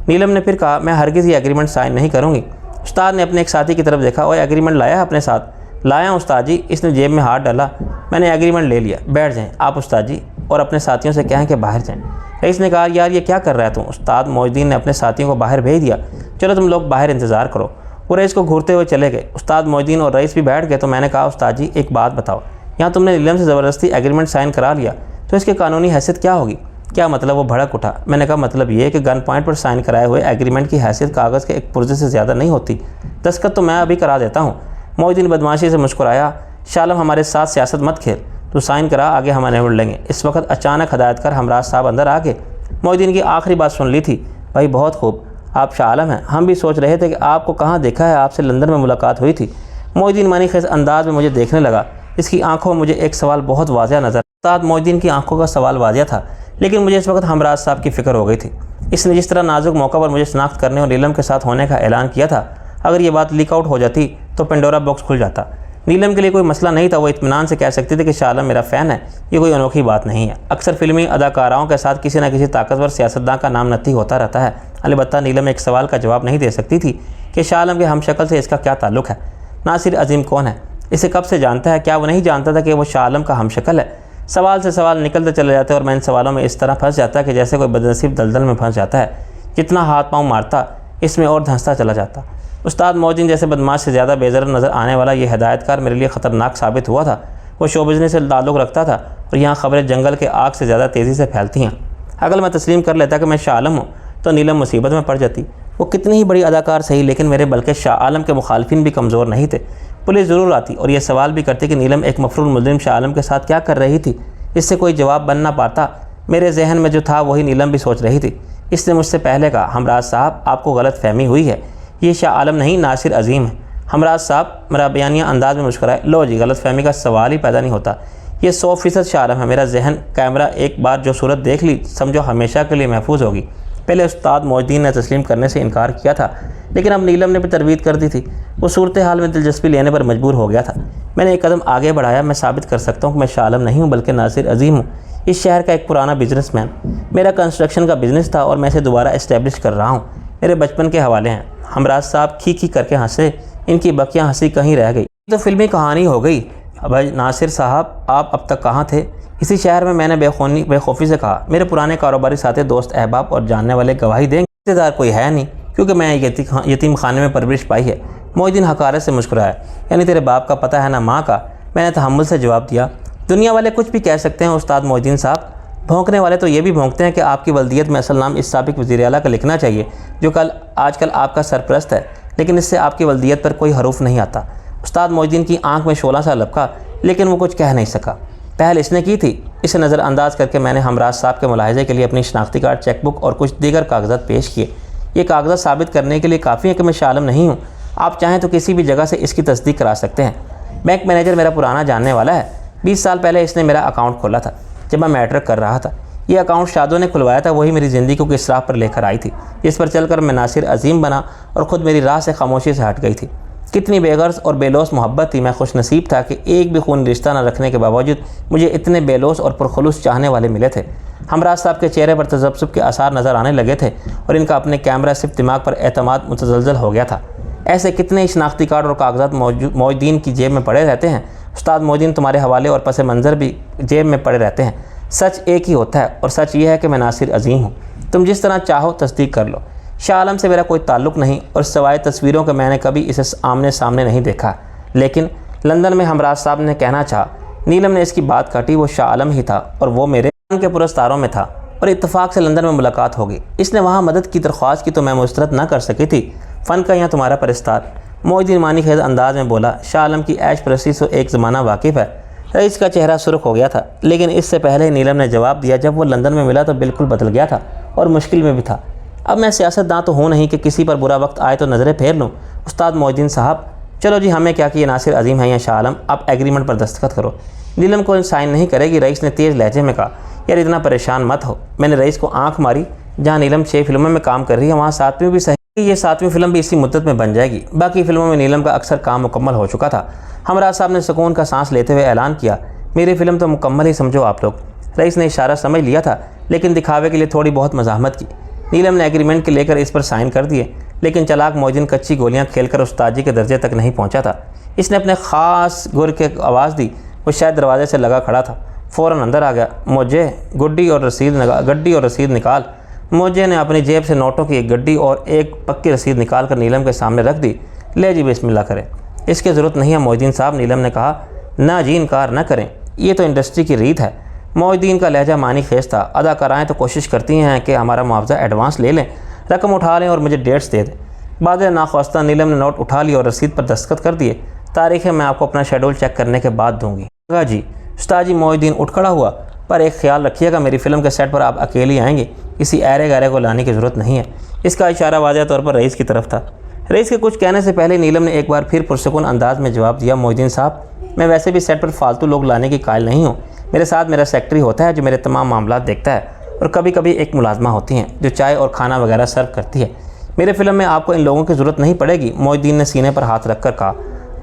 नीलम ने फिर कहा, मैं हरगिज़ ये एग्रीमेंट साइन नहीं करूँगी। उस्ताद ने अपने एक साथी की तरफ देखा। और एग्रीमेंट लाया है अपने साथ? लाया उस्ताद जी। इसने जेब में हाथ डाला। मैंने एग्रीमेंट ले लिया। बैठ जाएं आप उस्ताद जी, और अपने साथियों से कहें कि बाहर जाएं। रईस ने कहा, यार ये क्या कर रहा है तू? उस्ताद मोहिउद्दीन ने अपने साथियों को बाहर भेज दिया। चलो तुम लोग बाहर इंतज़ार करो। वो रईस को घूरते हुए चले गए। उस्ताद मोहिउद्दीन और रईस भी बैठ गए। तो मैंने कहा, उस्ताद जी एक बात बताओ, यहाँ तुमने नीलम से ज़बरदस्ती एग्रीमेंट साइन करा लिया तो इसकी कानूनी हैसियत क्या होगी? क्या मतलब? वो भड़क उठा। मैंने कहा, मतलब ये कि गन पॉइंट पर साइन कराए हुए एग्रीमेंट की हैसियत कागज़ के एक पुर्जे से ज़्यादा नहीं होती। दस्तखत तो मैं अभी करा देता हूँ। मोहिउद्दीन बदमाशी से मुस्कुराया। शाह आलम, हमारे साथ सियासत मत खेल, तू साइन करा, आगे हम निपट लेंगे। इस वक्त अचानक हदायतकार हमराज साहब अंदर आ गए। मोहिउद्दीन की आखिरी बात सुन ली थी। भाई बहुत खूब, आप शाह आलम हैं, हम भी सोच रहे थे कि आपको कहाँ देखा है, आपसे लंदन में मुलाकात हुई थी। मोहिउद्दीन मानी खेज अंदाज में मुझे देखने लगा। इसकी आंखों में मुझे एक सवाल बहुत वाज़ह नज़र। उस्ताद मोहिउद्दीन की आंखों का सवाल वाज़ह था, लेकिन मुझे इस वक्त हमराज साहब की फ़िक्र हो गई थी। इसने जिस तरह नाजुक मौका पर मुझे शनाख्त करने और नीलम के साथ होने का ऐलान किया था, अगर ये बात लीक आउट हो जाती तो पेंडोरा बॉक्स खुल जाता। नीलम के लिए कोई मसला नहीं था, वो इत्मीनान से कह सकती थी कि शाह आलम मेरा फ़ैन है, ये कोई अनोखी बात नहीं है। अक्सर फिल्मी अदाकाराओं के साथ किसी न किसी ताकतवर सियासतदान का नाम नत्ती होता रहता है। अलबत्ता नीलम एक सवाल का जवाब नहीं दे सकती थी कि शाह आलम के हमशक्ल से इसका क्या ताल्लुक़ है। नासिर अजीम कौन है, इसे कब से जानता है? क्या वो नहीं जानता था कि वो शाह आलम का हमशक्ल है? सवाल से सवाल निकलते चले जाते और मैं इन सवालों में इस तरह फंस जाता कि जैसे कोई बदनसीब दलदल में फंस जाता है। जितना हाथ पाँव मारता इसमें और धंसता चला जाता। उस्ताद मोहिउद्दीन जैसे बदमाश से ज़्यादा बेज़र नज़र आने वाला ये हिदायतकार मेरे लिए ख़तरनाक साबित हुआ था। वो शो बिज़नेस से ताल्लुक़ रखता था और यहाँ ख़बरें जंगल के आग से ज़्यादा तेज़ी से फैलती हैं। अगर मैं तस्लीम कर लेता कि मैं शाह आलम हूँ तो नीलम मुसीबत में पड़ जाती। वो कितनी ही बड़ी अदाकार सही, लेकिन मेरे बल्कि शाह आलम के मुखालफिन भी कमज़ोर नहीं थे। पुलिस ज़रूर आती और यह सवाल भी करती कि नीलम एक मफरूर मुजरिम शाह आलम के साथ क्या कर रही थी। इससे कोई जवाब बन ना पाता। मेरे जहन में जो था वही नीलम भी सोच रही थी। इसने मुझसे पहले कहा, हमराज साहब आपको गलत फहमी हुई है, ये शाह आलम नहीं नासिर अजीम है। हमराज साहब मेरा बयानिया अंदाज में मुस्कुराए। लो जी, गलत फहमी का सवाल ही पैदा नहीं होता। ये 100% शाह आलम है। मेरा जहन कैमरा एक बार जो सूरत देख ली समझो हमेशा के लिए महफूज होगी। पहले उस्ताद मोहिउद्दीन ने तस्लीम करने से इनकार किया था, लेकिन अब नीलम ने भी तरवीद कर दी थी। वो सूरत हाल में दिलचस्पी लेने पर मजबूर हो गया था। मैंने एक कदम आगे बढ़ाया। मैं साबित कर सकता हूँ कि मैं शाह आलम नहीं हूँ बल्कि नासिर अजीम हूँ, इस शहर का एक पुराना बिजनेसमैन। मेरा कंस्ट्रक्शन का बिज़नेस था और मैं इसे दोबारा इस्टेब्लिश कर रहा हूँ। मेरे बचपन के हवाले हैं। हमराज साहब खी खी करके हंसे। इनकी बकियाँ हंसी कहीं रह गई। तो फिल्मी कहानी हो गई। भाई नासिर साहब, आप अब तक कहाँ थे? इसी शहर में। मैंने बेखौफी से कहा। मेरे पुराने कारोबारी साथी, दोस्त, अहबाब और जानने वाले गवाही देंगे। रिश्तेदार कोई है नहीं, क्योंकि मैं यतीम खाने में परवरिश पाई है। मोहिउद्दीन हकारत से मुस्कुराया। यानी तेरे बाप का पता है ना माँ का? मैंने तहम्मुल से जवाब दिया। दुनिया वाले कुछ भी कह सकते हैं उस्ताद मोइनुद्दीन साहब, भौंकने वाले तो ये भी भौंकते हैं कि आपकी वल्दियत में असल नाम इस साबिक वज़ीर आला का लिखना चाहिए जो आजकल आपका सरपरस्त है, लेकिन इससे आपकी वल्दियत पर कोई हरूफ नहीं आता। उस्ताद मोइनुद्दीन की आंख में शोला सा लपका, लेकिन वो कुछ कह नहीं सका। पहल इसने की थी। इसे नज़रअंदाज करके मैंने हमराज साहब के मुलाहिजे के लिए अपनी शनाख्ती कार्ड, चेकबुक और कुछ दीगर कागजात पेश किए। ये कागजात साबित करने के लिए काफ़ी है कि मैं शाह आलम नहीं हूँ। आप चाहें तो किसी भी जगह से इसकी तस्दीक करा सकते हैं। बैंक मैनेजर मेरा पुराना जानने वाला है। 20 साल पहले इसने मेरा अकाउंट खोला था जब मैं मैट्रिक कर रहा था। ये अकाउंट शादों ने खुलवाया था, वही मेरी ज़िंदगी को इस राह पर लेकर आई थी जिस पर चलकर मैं नासिर अजीम बना और ख़ुद मेरी राह से खामोशी से हट गई थी। कितनी बेगर्ज और बेलोस मोहब्बत थी। मैं खुश नसीब था कि एक भी खून रिश्ता न रखने के बावजूद मुझे इतने बेलोस और पुरखुलूस चाहने वाले मिले थे। हमराज साहब के चेहरे पर तजब्सुब के आसार नज़र आने लगे थे और इनका अपने कैमरा सिर्फ दिमाग पर एतमाद मुतज़लज़ल हो गया था। ऐसे कितने ही शनाख्ती कार्ड और कागजात मोइनुद्दीन की जेब में पड़े रहते हैं। उस्ताद मोइनुद्दीन तुम्हारे हवाले और पस मंज़र भी जेब में पड़े रहते हैं। सच एक ही होता है और सच ये है कि मैं नासिर अजीम हूँ। तुम जिस तरह चाहो तस्दीक कर लो। शाह आलम से मेरा कोई ताल्लुक़ नहीं और सिवाय तस्वीरों के मैंने कभी इसे आमने सामने नहीं देखा। लेकिन लंदन में हमराज साहब ने कहना चाहा, नीलम ने इसकी बात काटी, वो शाह आलम ही था और वो मेरे के पुरस्कारों में था और इत्तफाक से लंदन में मुलाकात हो गई। इसने वहाँ मदद की दरख्वास्त की तो मैं मुस्तरद ना कर सकी थी। फ़न का यहाँ तुम्हारा परिस्तार, मोइनुद्दीन मानी खेज अंदाज में बोला। शाह आलम की ऐश परस्ती से एक ज़माना वाकिफ़ है। रईस का चेहरा सुर्ख हो गया था, लेकिन इससे पहले ही नीलम ने जवाब दिया। जब वो लंदन में मिला तो बिल्कुल बदल गया था और मुश्किल में भी था। अब मैं सियासतदान तो हूँ नहीं कि किसी पर बुरा वक्त आए तो नज़रें फेर लूँ। उस्ताद मोइनुद्दीन साहब, चलो जी, हमें क्या कि ये नासिर अजीम है या शाह आलम, आप एग्रीमेंट पर दस्तखत करो। नीलम को साइन नहीं करेगी। रईस ने तेज़ लहजे में कहा, यार इतना परेशान मत हो। मैंने रईस को आंख मारी। जहाँ नीलम 6 फिल्मों में काम कर रही है वहाँ 7वीं भी सही। ये 7वीं फिल्म भी इसी मुद्दत में बन जाएगी। बाकी फिल्मों में नीलम का अक्सर काम मुकम्मल हो चुका था। हमराज साहब ने सुकून का सांस लेते हुए ऐलान किया, मेरी फ़िल्म तो मुकम्मल ही समझो आप लोग। रईस ने इशारा समझ लिया था, लेकिन दिखावे के लिए थोड़ी बहुत मज़ाहमत की। नीलम ने एग्रीमेंट के लेकर इस पर साइन कर दिए, लेकिन चलाक मोइनुद्दीन कच्ची गोलियां खेलकर उस्तादी के दर्जे तक नहीं पहुंचा था। इसने अपने ख़ास गुर के आवाज़ दी। वो शायद दरवाजे से लगा खड़ा था, फ़ौरन अंदर आ गया। मोजे गड्डी और रसीद निकाल। मोजे ने अपनी जेब से नोटों की एक गड्डी और एक पक्की रसीद निकाल कर नीलम के सामने रख दी। ले जी, बिस्मिल्लाह करें। इसकी ज़रूरत नहीं है मोइनुद्दीन साहब, नीलम ने कहा। ना जी, इनकार न करें, ये तो इंडस्ट्री की रीत है। मोइनुद्दीन का लहजा मानी खेज था। अदाकाराएँ तो कोशिश करती हैं कि हमारा मुआवजा एडवांस ले लें, रकम उठा लें और मुझे डेट्स दे दें। बाद नाख्वास्ता नीलम ने नोट उठा लिया और रसीद पर दस्तखत कर दिए। तारीखें मैं आपको अपना शेड्यूल चेक करने के बाद दूंगी। जी उस्ताद जी। मोइनुद्दीन उठ खड़ा हुआ, पर एक ख्याल रखिएगा, मेरी फ़िल्म के सेट पर आप अकेली आएंगे, किसी ऐरे गैरे को लाने की ज़रूरत नहीं है। इसका इशारा वाज़ह तौर पर रईस की तरफ था। रईस के कुछ कहने से पहले नीलम ने एक बार फिर पुरसुकून अंदाज में जवाब दिया, मोइनुद्दीन साहब, मैं वैसे भी सेट पर फालतू लोग लाने की कायल नहीं हूँ। मेरे साथ मेरा सेक्रेटरी होता है जो मेरे तमाम मामला देखता है, और कभी कभी एक मुलाजमा होती हैं जो चाय और खाना वगैरह सर्व करती है। मेरे फ़िल्म में आपको इन लोगों की ज़रूरत नहीं पड़ेगी। मोइनुद्दीन ने सीने पर हाथ रखकर कहा,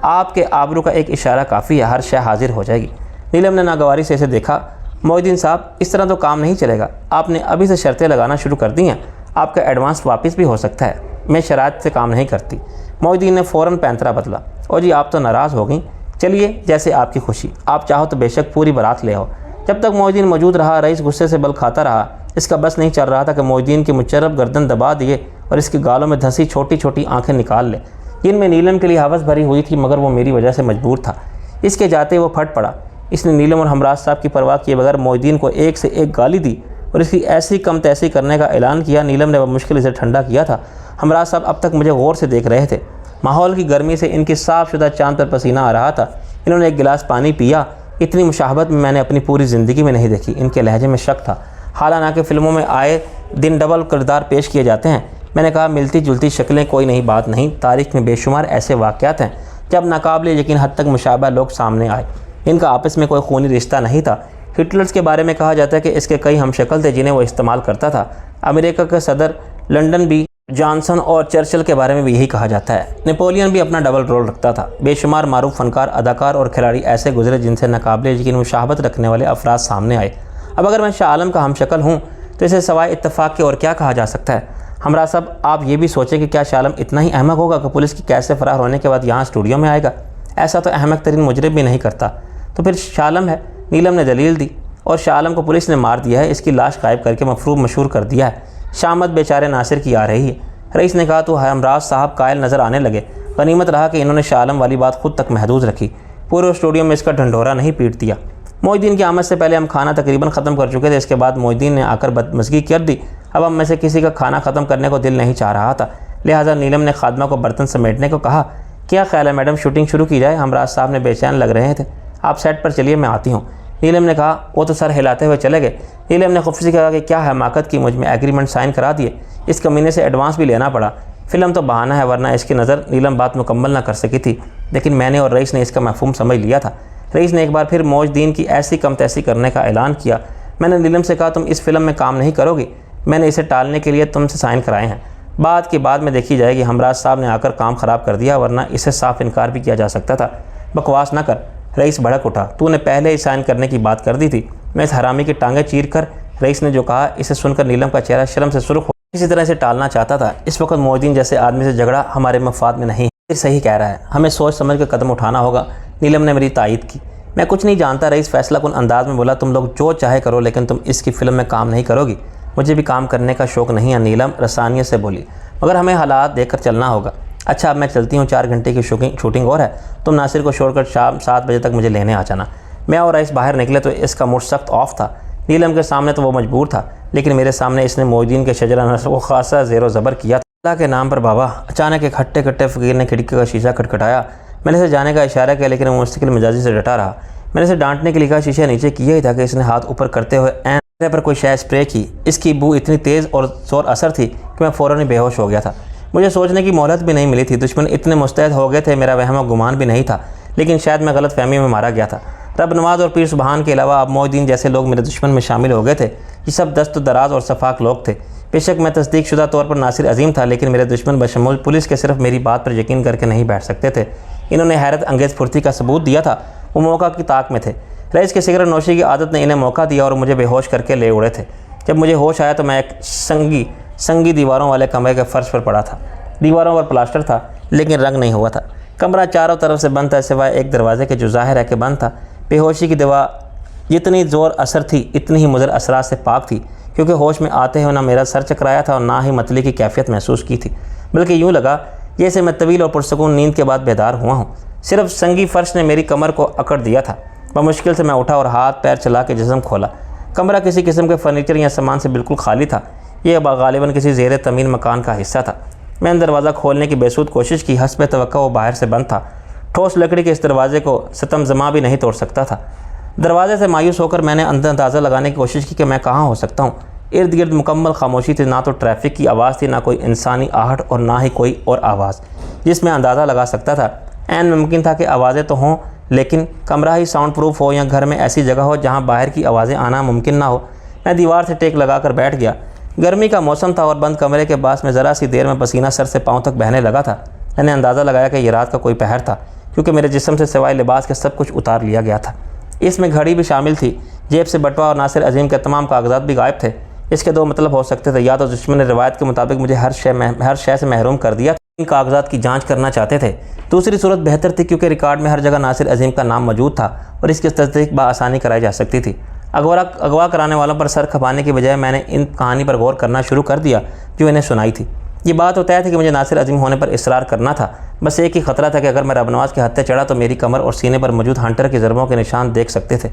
आपके आबरू का एक इशारा काफ़ी है, हर शय हाजिर हो जाएगी। नीलम ने नागवारी से इसे देखा। मोइनुद्दीन साहब, इस तरह तो काम नहीं चलेगा। आपने अभी से शर्तें लगाना शुरू कर दी हैं। आपका एडवांस वापस भी हो सकता है। मैं शराइत से काम नहीं करती। मोइनुद्दीन ने फ़ौरन पैंतरा बदला। और जी, आप तो नाराज़ हो गई। चलिए, जैसे आपकी खुशी। आप चाहो तो बेशक पूरी बारात ले आओ। जब तक मोइनुद्दीन मौजूद रहा, रईस गुस्से से बल खाता रहा। इसका बस नहीं चल रहा था कि मोइनुद्दीन की मुचर्रब गर्दन दबा दिए और इसके गालों में धंसी छोटी छोटी आंखें निकाल ले, जिनमें नीलम के लिए हवस भरी हुई थी, मगर वो मेरी वजह से मजबूर था। इसके जाते वो फट पड़ा। इसने नीलम और हमराज साहब की परवाह किए बगैर मोइनुद्दीन को एक से एक गाली दी और इसकी ऐसी कम तैसी करने का ऐलान किया। नीलम ने मुश्किल इसे ठंडा किया था। हमराज साहब अब तक मुझे गौर से देख रहे थे। माहौल की गर्मी से इनकी साफ शुदा चांद पर पसीना आ रहा था। इन्होंने एक गिलास पानी पिया। इतनी मुशाहबत में मैंने अपनी पूरी ज़िंदगी में नहीं देखी। इनके लहजे में शक था। हालांकि फ़िल्मों में आए दिन डबल किरदार पेश किए जाते हैं। मैंने कहा, मिलती जुलती शक्लें कोई नई बात नहीं। तारीख़ में बेशुमार ऐसे वाक़यात हैं जब नाकाबिले यकीन हद तक मुशाबह लोग सामने आए। इनका आपस में कोई खूनी रिश्ता नहीं था। हिटलर्स के बारे में कहा जाता है कि इसके कई हमशक्ल थे जिन्हें वो इस्तेमाल करता था। अमेरिका के सदर लंदन भी जॉनसन और चर्चिल के बारे में भी यही कहा जाता है। नेपोलियन भी अपना डबल रोल रखता था। बेशुमार मारूफ फ़नकार, अदाकार और खिलाड़ी ऐसे गुजरे जिनसे नाकाबिले यकीन मुशाहबत रखने वाले अफराद सामने आए। अब अगर मैं शाह आलम का हमशक्ल हूँ तो इसे सवाए इत्तफाक़ के और क्या कहा जा सकता है। हमराज साहब, आप ये भी सोचें कि क्या शाह आलम इतना ही अहमक होगा कि पुलिस की कैद से फ़रार होने के बाद यहाँ स्टूडियो में आएगा? ऐसा तो अहमक तरीन मुजरिम भी नहीं करता। तो फिर शाह आलम है। नीलम ने दलील दी। और शाह आलम को पुलिस ने मार दिया है। इसकी लाश गायब करके मफरूब मशहूर कर दिया है। शामत बेचारे नासिर की आ रही है। रईस ने कहा, तो हमराज साहब कायल नज़र आने लगे। गनीमत रहा कि इन्होंने शाह आलम वाली बात खुद तक महदूद रखी। पूरे स्टूडियो में इसका ढंढोरा नहीं पीट दिया। मोहिद्दीन की आमद से पहले हम खाना तकरीबन ख़त्म कर चुके थे। इसके बाद मोहिद्दीन ने आकर बदमज़गी कर दी। अब हम में से किसी का खाना ख़त्म करने को दिल नहीं चाह रहा था, लिहाजा नीलम ने खादमा को बर्तन समेटने को कहा। क्या ख्याल है मैडम, शूटिंग शुरू की जाए? हमराज साहब ने बेचैन लग रहे थे। आप सेट पर चलिए, मैं आती हूँ। नीलम ने कहा। वो तो सर हिलाते हुए चले गए। नीलम ने खुफी से कहा कि क्या हमाकत की, मुझ में एग्रीमेंट साइन करा दिए। इस कमीने से एडवांस भी लेना पड़ा। फ़िल्म तो बहाना है, वरना इसकी नज़र नीलम बात मुकम्मल ना कर सकी थी, लेकिन मैंने और रईस ने इसका मफहूम समझ लिया था। रईस ने एक बार फिर मोहिद्दीन की ऐसी कम तैसी करने का ऐलान किया। मैंने नीलम से कहा, तुम इस फिल्म में काम नहीं करोगी, मैंने इसे टालने के लिए तुमसे साइन कराए हैं। बात की बाद में देखी जाएगी। हमराज साहब ने आकर काम ख़राब कर दिया, वरना इसे साफ इनकार भी किया जा सकता था। बकवास ना कर। रईस भड़क उठा। तूने पहले ही साइन करने की बात कर दी थी। मैं इस हरामी की टांगें चीर कर, रईस ने जो कहा, इसे सुनकर नीलम का चेहरा शर्म से सुर्ख हो। इसी तरह से टालना चाहता था। इस वक्त मोहिद्दीन जैसे आदमी से झगड़ा हमारे मफाद में नहीं है। फिर सही कह रहा है, हमें सोच समझ कर कदम उठाना होगा। नीलम ने मेरी तायीद की। मैं कुछ नहीं जानता, रईस फैसला कुन अंदाज में बोला। तुम लोग जो चाहे करो, लेकिन तुम इसकी फ़िल्म में काम नहीं करोगी। मुझे भी काम करने का शौक़ नहीं है, नीलम रसानियत से बोली, मगर हमें हालात देखकर चलना होगा। अच्छा, अब मैं चलती हूँ, 4 घंटे की शूटिंग और है। तुम नासिर को छोड़कर शाम 7 बजे तक मुझे लेने आ जाना। मैं और रईस बाहर निकले तो इसका मूड सख्त ऑफ था। नीलम के सामने तो वो मजबूर था, लेकिन मेरे सामने इसने मोहिद्दीन के शजरा को खासा ज़ेरो ज़बर किया था। अल्लाह के नाम पर बाबा। अचानक एक हट्टे कट्टे फ़कीर ने खिड़की का शीशा खटखटाया। मैंने इसे जाने का इशारा किया, लेकिन वो मुस्तकिल मिजाजी से डटा रहा। मैंने इसे डांटने के लिए कहा, शीशा नीचे किया ही था कि इसने हाथ ऊपर करते हुए मेरे पर कोई शय स्प्रे की। इसकी बू इतनी तेज़ और ज़ोर असर थी कि मैं फ़ौरन ही बेहोश हो गया था। मुझे सोचने की मोहलत भी नहीं मिली थी। दुश्मन इतने मुस्तैद हो गए थे, मेरा वहम गुमान भी नहीं था, लेकिन शायद मैं गलत फहमी में मारा गया था। रब नवाज और पीर सुबहान के अलावा अब मोहिद्दीन जैसे लोग मेरे दुश्मन में शामिल हो गए थे। ये सब दस्त दराज और सफाक लोग थे। बेशक मैं तस्दीक शुदा तौर पर नासिर अजीम था, लेकिन मेरे दुश्मन बशमूल पुलिस के सिर्फ मेरी बात पर यकीन करके नहीं बैठ सकते थे। इन्होंने हैरत अंगेज़ फुर्ती का सबूत दिया था। वो मौका की ताक में थे। रईस के सिगरेट नोशी की आदत ने इन्हें मौका दिया और मुझे बेहोश करके ले उड़े थे। जब मुझे होश आया तो मैं एक संगी दीवारों वाले कमरे के फर्श पर पड़ा था। दीवारों पर प्लास्टर था, लेकिन रंग नहीं हुआ था। कमरा चारों तरफ से बंद था, सिवाय एक दरवाजे के जो ज़ाहिर है कि बंद था। बेहोशी की दवा जितनी ज़ोर असर थी, इतनी ही मुज़र असरात से पाक थी, क्योंकि होश में आते हुए ना मेरा सर चकराया था और ना ही मतली की कैफियत महसूस की थी, बल्कि यूँ लगा जैसे मैं तवील और पुरसकून नींद के बाद बेदार हुआ हूँ। सिर्फ संगी फर्श ने मेरी कमर को अकड़ दिया था। मुश्किल से मैं उठा और हाथ पैर चला के जिस्म खोला। कमरा किसी किस्म के फर्नीचर या सामान से बिल्कुल खाली था। यह गालिबन किसी ज़ेर तमीन मकान का हिस्सा था। मैंने दरवाज़ा खोलने की बेसूद कोशिश की। हस्ब तवक्का वो बाहर से बंद था। ठोस लकड़ी के इस दरवाजे को सितमज़मा भी नहीं तोड़ सकता था। दरवाजे से मायूस होकर मैंने अंदाज़ा लगाने की कोशिश की कि मैं कहाँ हो सकता हूँ। इर्द गिर्द मुकम्मल खामोशी थी। ना तो ट्रैफिक की आवाज़ थी, ना कोई इंसानी आहट और ना ही कोई और आवाज़ जिसमें अंदाज़ा लगा सकता था। ऐन मुमकिन था कि आवाज़ें तो हों, लेकिन कमरा ही साउंड प्रूफ हो या घर में ऐसी जगह हो जहाँ बाहर की आवाज़ें आना मुमकिन ना हो। मैं दीवार से टेक लगा कर बैठ गया। गर्मी का मौसम था और बंद कमरे के पास में ज़रा सी देर में पसीना सर से पाँव तक बहने लगा था। मैंने अंदाज़ा लगाया कि यह रात का कोई पहर था, क्योंकि मेरे जिस्म से सिवाय लिबास के सब कुछ उतार लिया गया था। इसमें घड़ी भी शामिल थी। जेब से बटवा और नासिर अजीम के तमाम कागजात भी गायब थे। इसके दो मतलब हो सकते थे। या तो दुश्मन ने रिवायत के मुताबिक मुझे हर शय से महरूम कर दिया, इन कागजात की जांच करना चाहते थे। दूसरी सूरत बेहतर थी, क्योंकि रिकॉर्ड में हर जगह नासिर अजीम का नाम मौजूद था और इसकी तस्दीक बआसानी कराई जा सकती थी। अगवा कराने वालों पर सर खपाने की बजाय मैंने इन कहानी पर गौर करना शुरू कर दिया जो इन्हें सुनाई थी। ये बात तो तय थी कि मुझे नासिर अजीम होने पर इसरार करना था। बस एक ही ख़तरा था कि अगर मैं रबनवाज के हत्थे चढ़ा तो मेरी कमर और सीने पर मौजूद हंटर के ज़रबों के निशान देख सकते थे।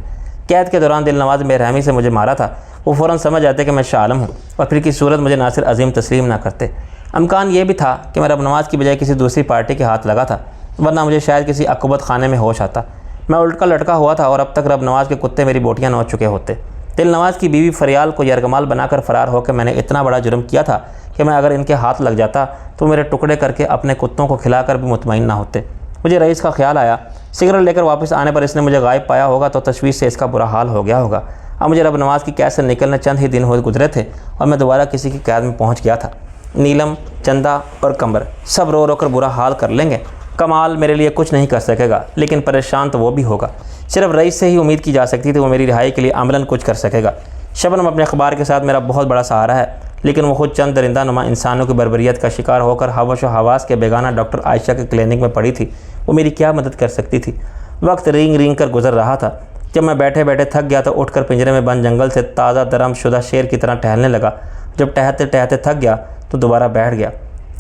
कैद के दौरान दिलनवाज बेरहमी से मुझे मारा था। वो फ़ौरन समझ आते कि मैं शाह आलम हूँ और फिर की सूरत मुझे नासिर अजीम तस्लीम ना करते। अमकान ये भी था कि मैं रबनवाज की बजाय किसी दूसरी पार्टी के हाथ लगा था, वरना मुझे शायद किसी अकुबत खाने में होश आता। मैं उल्टा लटका हुआ था और अब तक रबनवाज के कुत्ते मेरी बोटियाँ नोच चुके होते। दिलनवाज की बीवी फरियाल को यरगमाल बनाकर फ़रार होकर मैंने इतना बड़ा जुर्म किया था कि मैं अगर इनके हाथ लग जाता तो मेरे टुकड़े करके अपने कुत्तों को खिलाकर भी मुतमईन ना होते। मुझे रईस का ख्याल आया। सिगरेट लेकर वापस आने पर इसने मुझे गायब पाया होगा तो तशवीश से इसका बुरा हाल हो गया होगा। अब मुझे रबनवाज की कैद से निकलने चंद ही दिन हो गुजरे थे और मैं दोबारा किसी की कैद में पहुँच गया था। नीलम, चंदा और कंबर सब रो रो कर बुरा हाल कर लेंगे। कमाल मेरे लिए कुछ नहीं कर सकेगा, लेकिन परेशान तो वो भी होगा। सिर्फ रईस से ही उम्मीद की जा सकती थी वो मेरी रिहाई के लिए अमलन कुछ कर सकेगा। शबनम अपने अखबार के साथ मेरा बहुत बड़ा सहारा है, लेकिन वो खुद चंद दरिंदा नुमा इंसानों की बर्बरियत का शिकार होकर हवस व हवास के बेगाना डॉक्टर आयशा के क्लिनिक में पड़ी थी। वो मेरी क्या मदद कर सकती थी? वक्त रींग कर गुजर रहा था। जब मैं बैठे बैठे थक गया तो उठकर पिंजरे में बंद जंगल से ताज़ा दरम शुदा शेर की तरह टहलने लगा। जब टहलते टहलते थक गया तो दोबारा बैठ गया।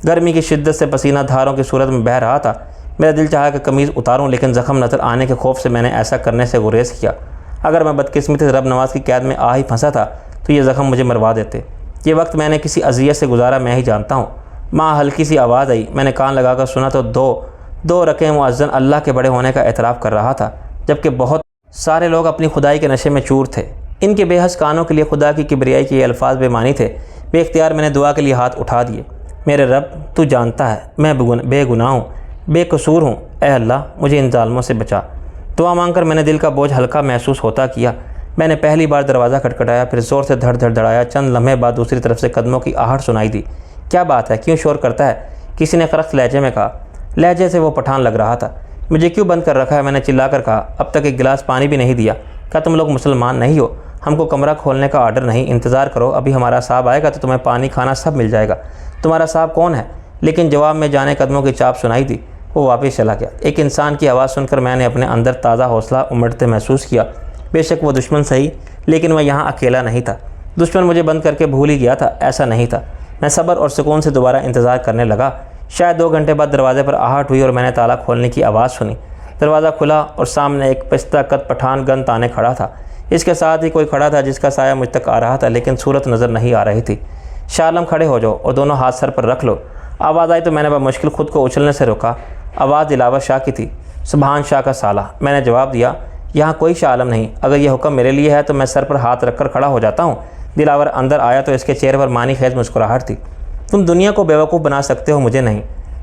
गर्मी की शिद्दत से पसीना धारों की सूरत में बह रहा था। मेरा दिल चाहा कि कमीज़ उतारूं, लेकिन ज़ख्म नज़र आने के खौफ से मैंने ऐसा करने से गुरेज किया। अगर मैं बदकिस्मती से रब नवाज़ की कैद में आ ही फंसा था तो ये ज़ख्म मुझे मरवा देते। ये वक्त मैंने किसी अज़ियत से गुजारा मैं ही जानता हूँ। माँ हल्की सी आवाज़ आई। मैंने कान लगाकर सुना तो दो रकें मुअज़्ज़न अल्लाह के बड़े होने का एतराफ़ कर रहा था, जबकि बहुत सारे लोग अपनी खुदाई के नशे में चूर थे। इनके बेहस कानों के लिए खुदा की किबरियाई के ये अल्फाज बेमानी थे। बेख्तियार मैंने दुआ के लिए हाथ उठा दिए। मेरे रब, तू जानता है मैं बेगुनाह हूँ, बेकसूर हूँ। ए अल्लाह, मुझे इन ज़ालिमों से बचा। दुआ मांगकर मैंने दिल का बोझ हल्का महसूस होता किया। मैंने पहली बार दरवाज़ा खटखटाया, फिर ज़ोर से धड़ धड़ाया। चंद लम्हे बाद दूसरी तरफ से कदमों की आहट सुनाई दी। क्या बात है, क्यों शोर करता है? किसी ने ख़रख्त लहजे में कहा। लहजे से वो पठान लग रहा था। मुझे क्यों बंद कर रखा है? मैंने चिल्लाकर कहा। अब तक एक गिलास पानी भी नहीं दिया। क्या तुम लोग मुसलमान नहीं हो? हमको कमरा खोलने का आर्डर नहीं, इंतज़ार करो, अभी हमारा साहब आएगा तो तुम्हें पानी खाना सब मिल जाएगा। तुम्हारा साहब कौन है? लेकिन जवाब में जाने कदमों की चाप सुनाई दी। वो वापस चला गया। एक इंसान की आवाज़ सुनकर मैंने अपने अंदर ताज़ा हौसला उमड़ते महसूस किया। बेशक वो दुश्मन सही, लेकिन मैं यहाँ अकेला नहीं था। दुश्मन मुझे बंद करके भूल ही गया था, ऐसा नहीं था। मैं सब्र और सुकून से दोबारा इंतज़ार करने लगा। शायद 2 घंटे बाद दरवाजे पर आहट हुई और मैंने ताला खोलने की आवाज़ सुनी। दरवाज़ा खुला और सामने एक पिस्ता कद पठान गन ताने खड़ा था। इसके साथ ही कोई खड़ा था जिसका साया मुझ तक आ रहा था, लेकिन सूरत नज़र नहीं आ रही थी। शाह आलम, खड़े हो जाओ और दोनों हाथ सर पर रख लो। आवाज़ आई तो मैंने बमुश्किल खुद को उछलने से रोका। आवाज़ दिलावर शाह की थी। सुभान शाह का साला, मैंने जवाब दिया। यहाँ कोई शाह आलम नहीं। अगर यह हुक्म मेरे लिए है तो मैं सर पर हाथ रखकर खड़ा हो जाता हूँ। दिलावर अंदर आया तो इसके चेहरे पर मानी खेज मुस्कुराहट थी। तुम दुनिया को बेवकूफ़ बना सकते हो, मुझे नहीं।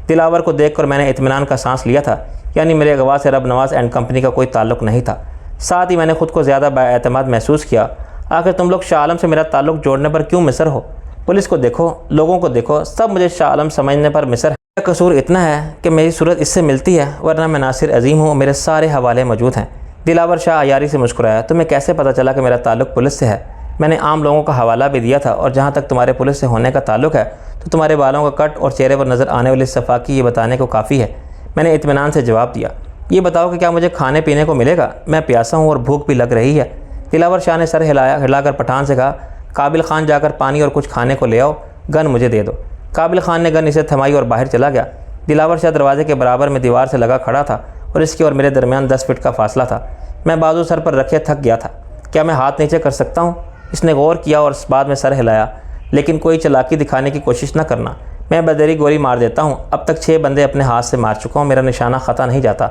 दिलावर को देखकर मैंने इत्मीनान का सांस लिया था, यानी मेरे अगवा से रब नवाज़ एंड कंपनी का कोई ताल्लुक़ नहीं था। साथ ही मैंने खुद को ज़्यादा बाएतमाद महसूस किया। आखिर तुम लोग शाह आलम से मेरा ताल्लुक़ जोड़ने पर क्यों मिसर हो? पुलिस को देखो, लोगों को देखो, सब मुझे शाह आलम समझने पर मिसर है। मेरा कसूर इतना है कि मेरी सूरत इससे मिलती है, वरना मैं नासिर अजीम हूँ। मेरे सारे हवाले मौजूद हैं। दिलावर शाह अयारी से मुस्कुराया। तुम्हें कैसे पता चला कि मेरा ताल्लुक़ पुलिस से है? मैंने आम लोगों का हवाला भी दिया था, और जहाँ तक तुम्हारे पुलिस से होने का ताल्लुक़ है तो तुम्हारे बालों का कट और चेहरे पर नज़र आने वाली सफाकी ये बताने को काफ़ी है। मैंने इत्मीनान से जवाब दिया। ये बताओ कि क्या मुझे खाने पीने को मिलेगा? मैं प्यासा हूँ और भूख भी लग रही है। दिलावर शाह ने सर हिलाकर पठान से कहा, काबिल खान, जाकर पानी और कुछ खाने को ले आओ, गन मुझे दे दो। काबिल खान ने गन इसे थमाई और बाहर चला गया। दिलावर शाह दरवाजे के बराबर में दीवार से लगा खड़ा था और इसके और मेरे दरमियान 10 फीट का फासला था। मैं बाजू सर पर रखे थक गया था। क्या मैं हाथ नीचे कर सकता हूँ? इसने गौर किया और बाद में सर हिलाया। लेकिन कोई चालाकी दिखाने की कोशिश न करना, मैं बदेरी गोली मार देता हूँ। अब तक 6 बंदे अपने हाथ से मार चुका हूँ, मेरा निशाना ख़ता नहीं जाता।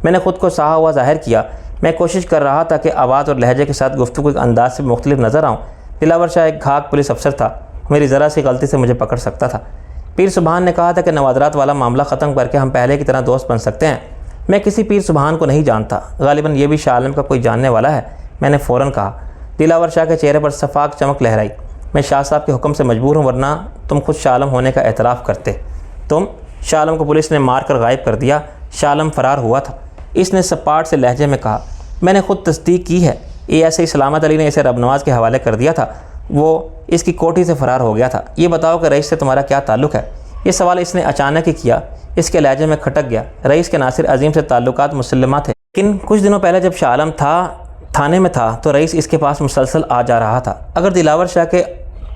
मैंने खुद को सहा हुआ जाहिर किया। मैं कोशिश कर रहा था कि आवाज़ और लहजे के साथ गुफ्तगू के अंदाज से मुख्तलिफ नज़र आऊँ। दिलावर शाह एक घाक पुलिस अफसर था, मेरी ज़रा सी गलती से मुझे पकड़ सकता था। पीर सुबहान ने कहा था कि नवाजरात वाला मामला ख़त्म करके हम पहले की तरह दोस्त बन सकते हैं। मैं किसी पीर सुबहान को नहीं जानता, गालिबन ये भी शाह आलम का कोई जानने वाला है, मैंने फ़ौरन कहा। दिलावर शाह के चेहरे पर सफाक चमक लहराई। मैं शाह साहब के हुक्म से मजबूर हूँ, वरना तुम खुद शाह आलम होने का एतराफ़ करते। तुम? शाह आलम को पुलिस ने मार कर गायब कर दिया। शाह आलम फ़रार हुआ था, इसने सपाट से लहजे में कहा। मैंने खुद तस्दीक की है। ऐसे ही सलामत अली ने इसे रब नवाज़ के हवाले कर दिया था, वो इसकी कोठी से फ़रार हो गया था। ये बताओ कि रईस से तुम्हारा क्या ताल्लुक़ है? ये सवाल इसने अचानक ही किया। इसके लहजे में खटक गया। रईस के नासिर अजीम से ताल्लुकात मुसल्लमा थे, लेकिन कुछ दिनों पहले जब शाह आलम थाने में था तो रईस इसके पास मुसलसल आ जा रहा था। अगर दिलावर शाह के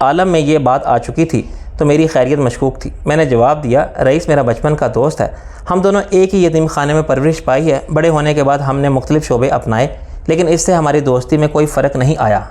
आलम में ये बात आ चुकी थी तो मेरी खैरियत मशकूक थी। मैंने जवाब दिया, रईस मेरा बचपन का दोस्त है। हम दोनों एक ही यतीम खाने में परवरिश पाई है। बड़े होने के बाद हमने मुख्तलिफ शोबे अपनाए, लेकिन इससे हमारी दोस्ती में कोई फ़र्क नहीं आया।